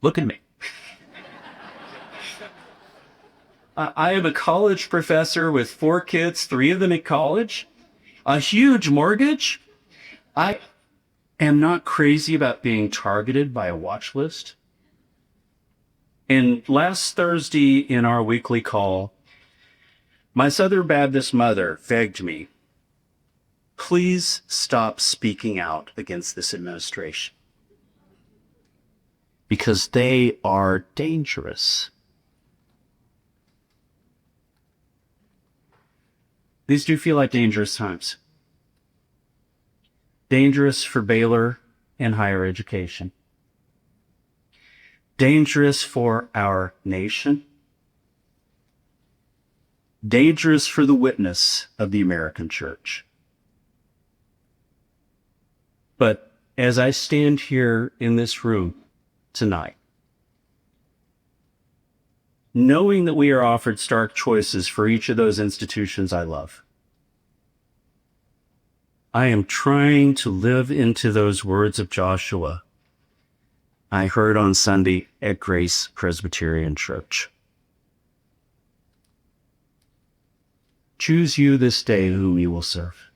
Look at me. I am a college professor with 4 kids, 3 of them at college, a huge mortgage. I am not crazy about being targeted by a watch list. And last Thursday in our weekly call, my Southern Baptist mother begged me, please stop speaking out against this administration, because they are dangerous. These do feel like dangerous times. Dangerous for Baylor and higher education. Dangerous for our nation. Dangerous for the witness of the American church. But as I stand here in this room tonight, knowing that we are offered stark choices for each of those institutions I love, I am trying to live into those words of Joshua I heard on Sunday at Grace Presbyterian Church. Choose you this day whom you will serve.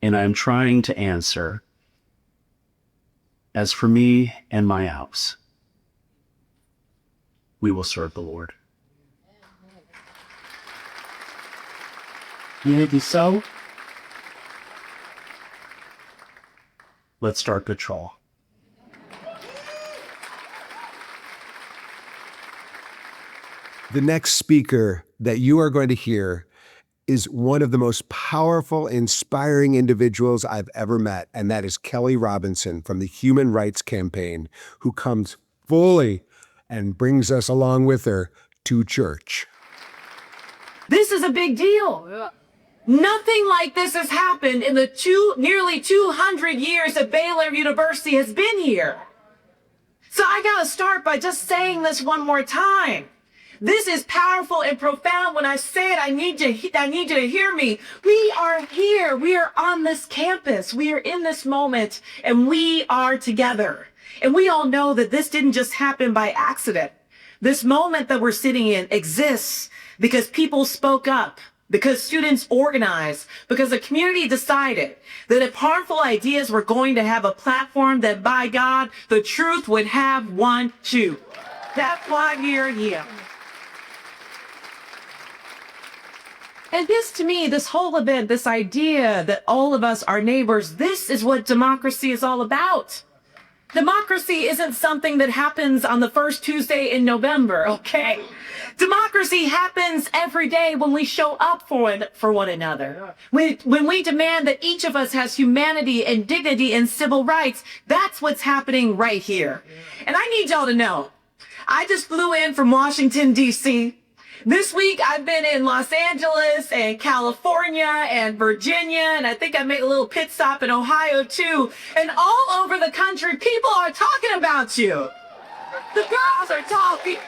And I am trying to answer, as for me and my house, we will serve the Lord. Unity so? Let's start patrol. The next speaker that you are going to hear is one of the most powerful, inspiring individuals I've ever met, and that is Kelly Robinson from the Human Rights Campaign, who comes fully and brings us along with her to church. This is a big deal. Nothing like this has happened in the nearly 200 years that Baylor University has been here. So I gotta start by just saying this one more time. This is powerful and profound. When I say it, I need you to hear me. We are here. We are on this campus. We are in this moment, and we are together. And we all know that this didn't just happen by accident. This moment that we're sitting in exists because people spoke up, because students organized, because the community decided that if harmful ideas were going to have a platform, that by God, the truth would have one too. That's why we're here. And this, to me, this whole event, this idea that all of us are neighbors, this is what democracy is all about. Democracy isn't something that happens on the first Tuesday in November, okay? Democracy happens every day when we show up for one another. When we demand that each of us has humanity and dignity and civil rights, that's what's happening right here. And I need y'all to know, I just flew in from Washington, D.C., This week, I've been in Los Angeles and California and Virginia, and I think I made a little pit stop in Ohio too. And all over the country, people are talking about you. The girls are talking.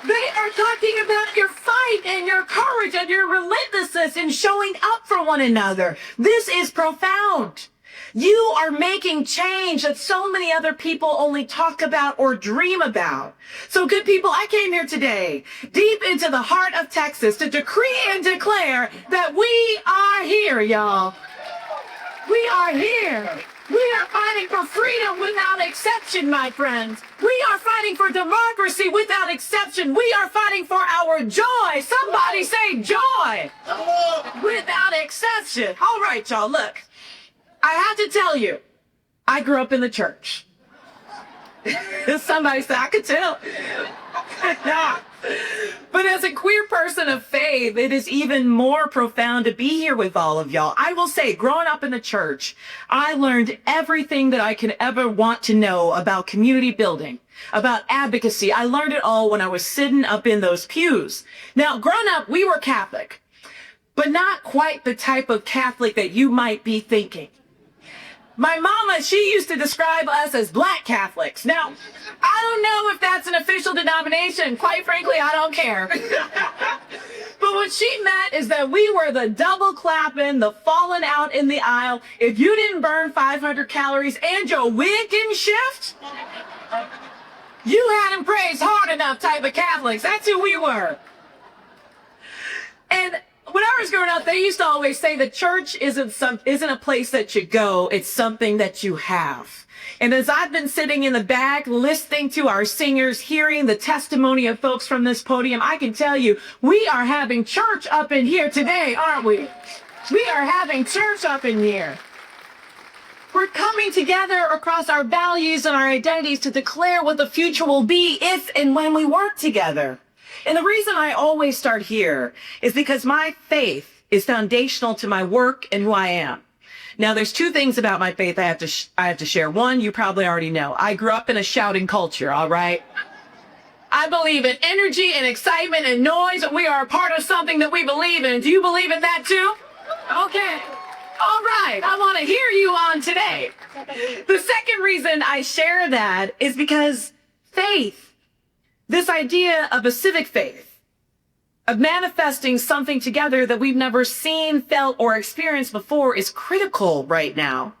They are talking about your fight and your courage and your relentlessness in showing up for one another. This is profound. You are making change that so many other people only talk about or dream about. So good people, I came here today, deep into the heart of Texas, to decree and declare that we are here, y'all. We are here. We are fighting for freedom without exception, my friends. We are fighting for democracy without exception. We are fighting for our joy. Somebody say joy. Without exception. All right, y'all, look. I have to tell you, I grew up in the church. Somebody said, I could tell. But as a queer person of faith, it is even more profound to be here with all of y'all. I will say, growing up in the church, I learned everything that I could ever want to know about community building, about advocacy. I learned it all when I was sitting up in those pews. Now, growing up, we were Catholic, but not quite the type of Catholic that you might be thinking. My mama, she used to describe us as Black Catholics. Now, I don't know if that's an official denomination. Quite frankly, I don't care. But what she meant is that we were the double clapping, the falling out in the aisle. If you didn't burn 500 calories and your wig didn't shift, you hadn't praised hard enough type of Catholics. That's who we were. And when I was growing up, they used to always say the church isn't a place that you go, it's something that you have. And as I've been sitting in the back, listening to our singers, hearing the testimony of folks from this podium, I can tell you, we are having church up in here today, aren't we? We are having church up in here. We're coming together across our values and our identities to declare what the future will be if and when we work together. And the reason I always start here is because my faith is foundational to my work and who I am. Now, there's two things about my faith I have to share. One, you probably already know. I grew up in a shouting culture, all right? I believe in energy and excitement and noise. We are a part of something that we believe in. Do you believe in that too? Okay. All right. I want to hear you on today. The second reason I share that is because faith, this idea of a civic faith, of manifesting something together that we've never seen, felt, or experienced before is critical right now.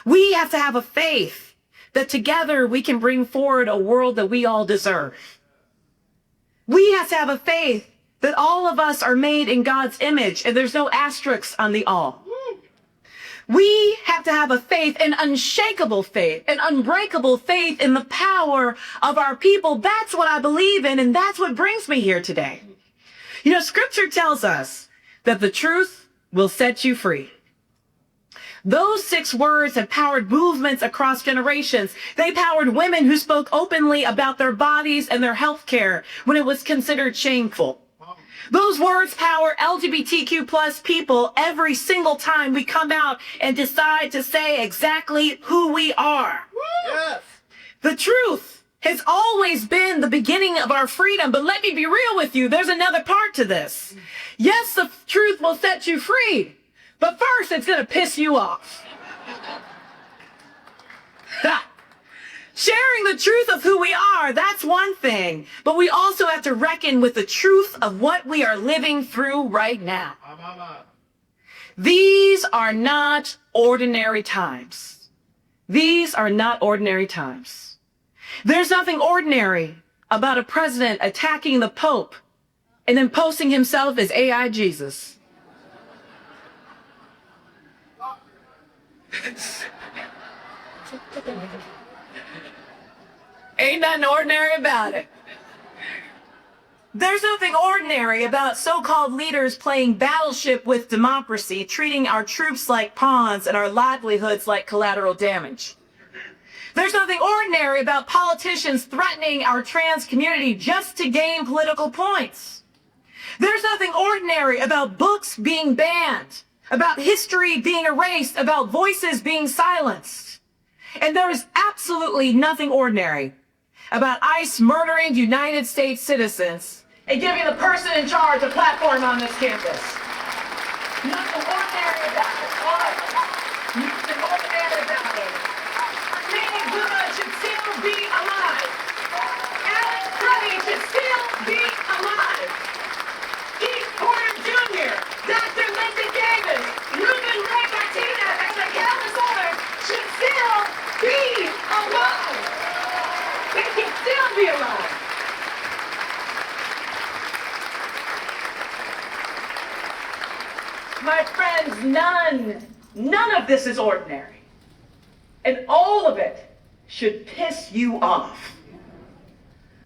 We have to have a faith that together we can bring forward a world that we all deserve. We have to have a faith that all of us are made in God's image and there's no asterisks on the all. We have to have a faith, an unshakable faith, an unbreakable faith in the power of our people. That's what I believe in, and that's what brings me here today. You know, Scripture tells us that the truth will set you free. Those 6 words have powered movements across generations. They powered women who spoke openly about their bodies and their health care when it was considered shameful. Those words power LGBTQ plus people every single time we come out and decide to say exactly who we are. Yes. The truth has always been the beginning of our freedom, but let me be real with you, there's another part to this. Yes, the truth will set you free, but first it's going to piss you off. Sharing the truth of who we are, that's one thing. But we also have to reckon with the truth of what we are living through right now. These are not ordinary times. These are not ordinary times. There's nothing ordinary about a president attacking the Pope and then posting himself as AI Jesus. Ain't nothing ordinary about it. There's nothing ordinary about so-called leaders playing battleship with democracy, treating our troops like pawns and our livelihoods like collateral damage. There's nothing ordinary about politicians threatening our trans community just to gain political points. There's nothing ordinary about books being banned, about history being erased, about voices being silenced. And there is absolutely nothing ordinary about ICE murdering United States citizens and giving the person in charge a platform on this campus. Nothing ordinary about it. Nothing ordinary about it. King Good should still be alive. Alex Cruddy should still be alive. Keith Porter Jr., Dr. Linda Davis, Ruben Ray Martinez, and the countless My friends, none of this is ordinary. And all of it should piss you off.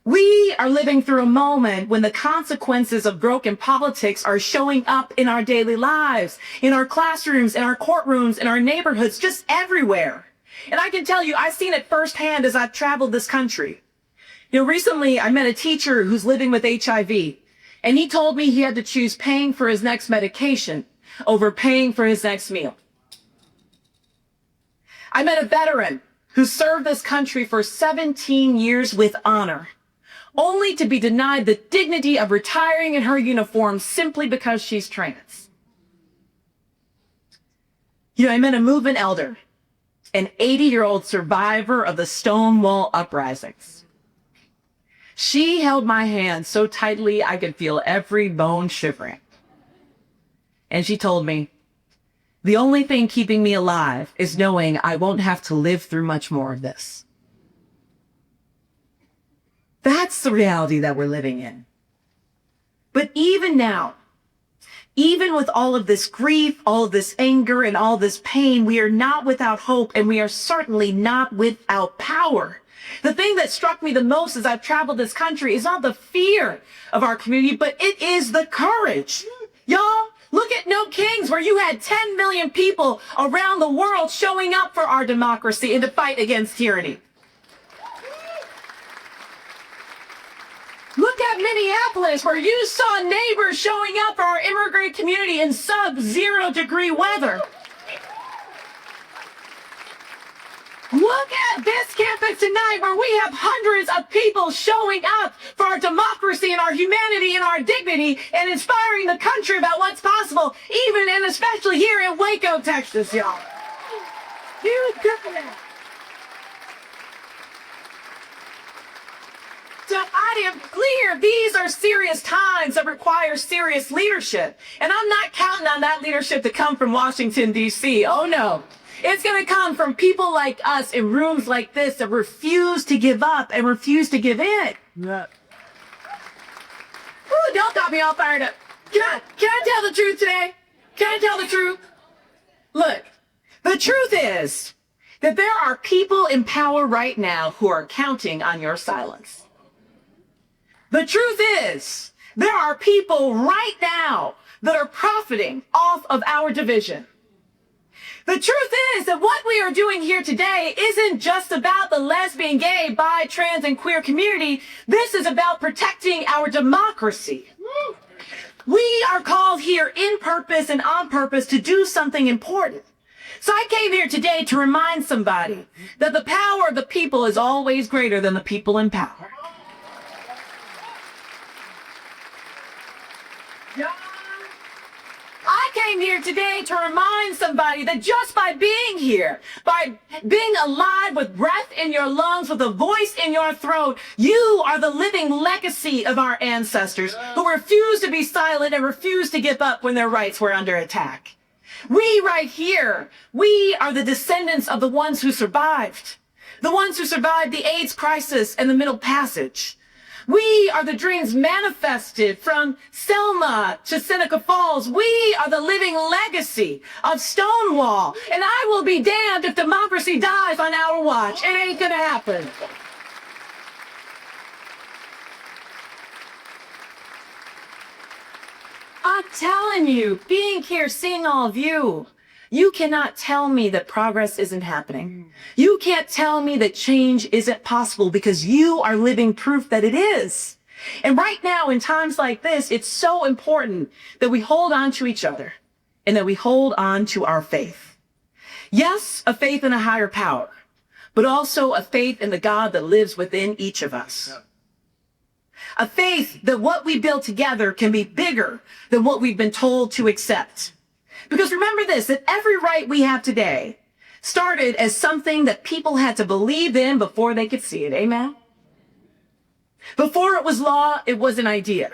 We are living through a moment when the consequences of broken politics are showing up in our daily lives, in our classrooms, in our courtrooms, in our neighborhoods, just everywhere. And I can tell you, I've seen it firsthand as I've traveled this country. Recently I met a teacher who's living with HIV, and he told me he had to choose paying for his next medication over paying for his next meal. I met a veteran who served this country for 17 years with honor, only to be denied the dignity of retiring in her uniform simply because she's trans. I met a movement elder, an 80-year-old survivor of the Stonewall uprisings. She held my hand so tightly I could feel every bone shivering. And she told me, the only thing keeping me alive is knowing I won't have to live through much more of this. That's the reality that we're living in. But even now, even with all of this grief, all of this anger, and all this pain, we are not without hope, and we are certainly not without power. The thing that struck me the most as I've traveled this country is not the fear of our community, but it is the courage. Y'all, look at No Kings, where you had 10 million people around the world showing up for our democracy and to fight against tyranny. Look at Minneapolis, where you saw neighbors showing up for our immigrant community in sub-0 degree weather. Look at this campus tonight, where we have hundreds of people showing up for our democracy and our humanity and our dignity and inspiring the country about what's possible, even and especially here in Waco, Texas, y'all. You got that. So I am clear, these are serious times that require serious leadership. And I'm not counting on that leadership to come from Washington, D.C. Oh, no. It's going to come from people like us in rooms like this that refuse to give up and refuse to give in. Yeah. Ooh, don't got me all fired up. Can I tell the truth today? Can I tell the truth? Look, the truth is that there are people in power right now who are counting on your silence. The truth is, there are people right now that are profiting off of our division. The truth is that what we are doing here today isn't just about the lesbian, gay, bi, trans, and queer community. This is about protecting our democracy. We are called here in purpose and on purpose to do something important. So I came here today to remind somebody that the power of the people is always greater than the people in power. I came here today to remind somebody that just by being here, by being alive with breath in your lungs, with a voice in your throat, you are the living legacy of our ancestors who refused to be silent and refused to give up when their rights were under attack. We right here, we are the descendants of the ones who survived the AIDS crisis and the Middle Passage. We are the dreams manifested from Selma to Seneca Falls. We are the living legacy of Stonewall. And I will be damned if democracy dies on our watch. It ain't gonna happen. I'm telling you, being here, seeing all of you, you cannot tell me that progress isn't happening. You can't tell me that change isn't possible because you are living proof that it is. And right now, in times like this, it's so important that we hold on to each other and that we hold on to our faith. Yes, a faith in a higher power, but also a faith in the God that lives within each of us. A faith that what we build together can be bigger than what we've been told to accept. Because remember this, that every right we have today started as something that people had to believe in before they could see it. Amen? Before it was law, it was an idea.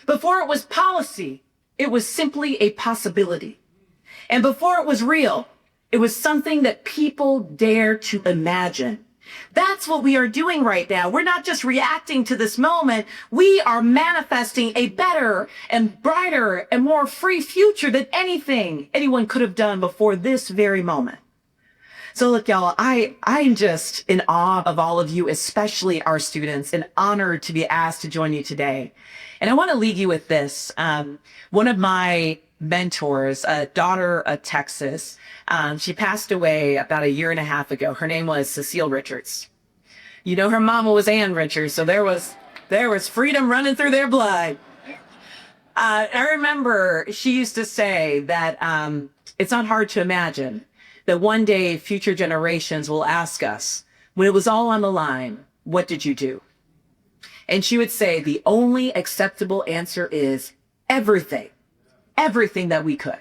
Before it was policy, it was simply a possibility. And before it was real, it was something that people dared to imagine. That's what we are doing right now. We're not just reacting to this moment. We are manifesting a better and brighter and more free future than anything anyone could have done before this very moment. So look, y'all, I'm just in awe of all of you, especially our students, and honored to be asked to join you today. And I want to leave you with this. One of my mentors, a daughter of Texas, she passed away about 1.5 years ago. Her name was Cecile Richards. You know, her mama was Ann Richards, so there was freedom running through their blood. I remember she used to say that it's not hard to imagine that one day future generations will ask us, when it was all on the line, what did you do? And she would say the only acceptable answer is everything that we could.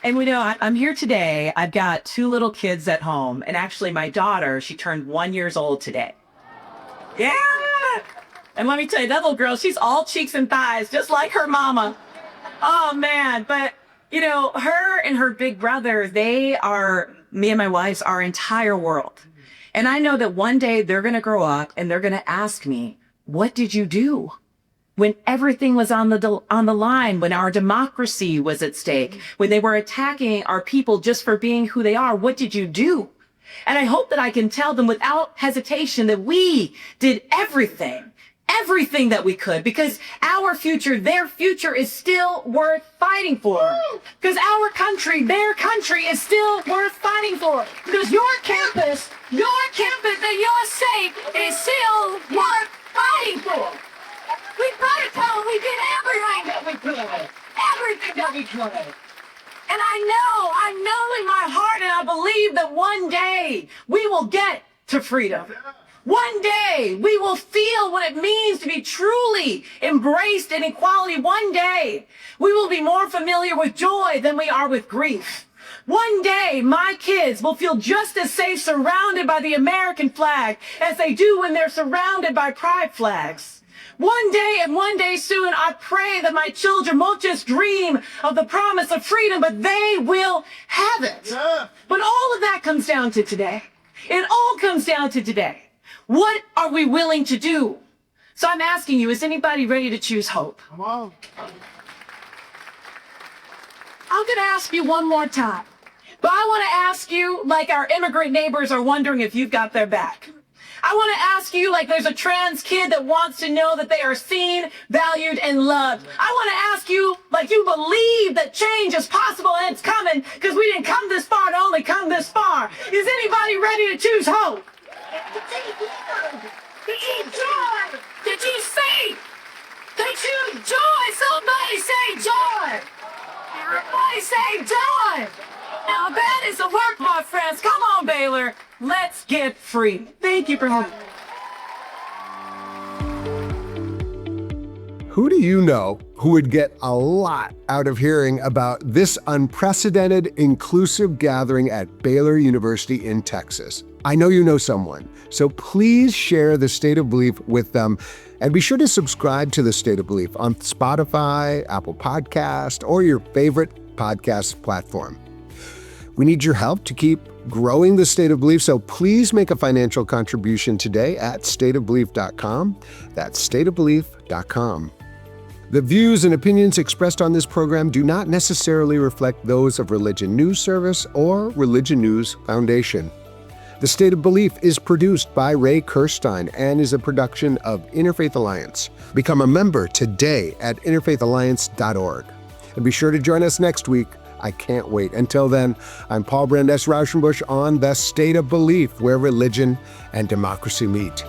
And we know I'm here today. I've got 2 little kids at home. And actually my daughter, she turned 1 year old today. Yeah. And let me tell you, that little girl, she's all cheeks and thighs, just like her mama. Oh man. But you know, her and her big brother, they are, me and my wife's, our entire world. And I know that one day they're going to grow up and they're going to ask me, what did you do? When everything was on the line, when our democracy was at stake, when they were attacking our people just for being who they are, what did you do? And I hope that I can tell them without hesitation that we did everything that we could, because our future, their future, is still worth fighting for. Because our country, their country, is still worth fighting for. Because your campus, the USA, is still worth fighting for. We've got to tell them we did everything that we could. Everything that we could. And I know in my heart, and I believe that one day we will get to freedom. One day we will feel what it means to be truly embraced in equality. One day we will be more familiar with joy than we are with grief. One day my kids will feel just as safe surrounded by the American flag as they do when they're surrounded by pride flags. One day and one day soon, I pray that my children won't just dream of the promise of freedom, but they will have it. Yeah. But all of that comes down to today. It all comes down to today. What are we willing to do? So I'm asking you, is anybody ready to choose hope? Come on. I'm going to ask you one more time. But I want to ask you like our immigrant neighbors are wondering if you've got their back. I want to ask you like there's a trans kid that wants to know that they are seen, valued, and loved. I want to ask you like you believe that change is possible and it's coming, because we didn't come this far to only come this far. Is anybody ready to choose hope? Did you joy? Did you say? Did you joy? Somebody say joy. Everybody say joy. Now that is the work, my friends. Come on, Baylor. Let's get free. Thank you for having me. Who do you know who would get a lot out of hearing about this unprecedented, inclusive gathering at Baylor University in Texas? I know you know someone, so please share the State of Belief with them. And be sure to subscribe to the State of Belief on Spotify, Apple Podcast, or your favorite podcast platform. We need your help to keep growing the State of Belief, so please make a financial contribution today at stateofbelief.com. That's stateofbelief.com. The views and opinions expressed on this program do not necessarily reflect those of Religion News Service or Religion News Foundation. The State of Belief is produced by Ray Kirstein and is a production of Interfaith Alliance. Become a member today at interfaithalliance.org. And be sure to join us next week. I can't wait. Until then, I'm Brandeis Raushenbush on The State of Belief, where religion and democracy meet.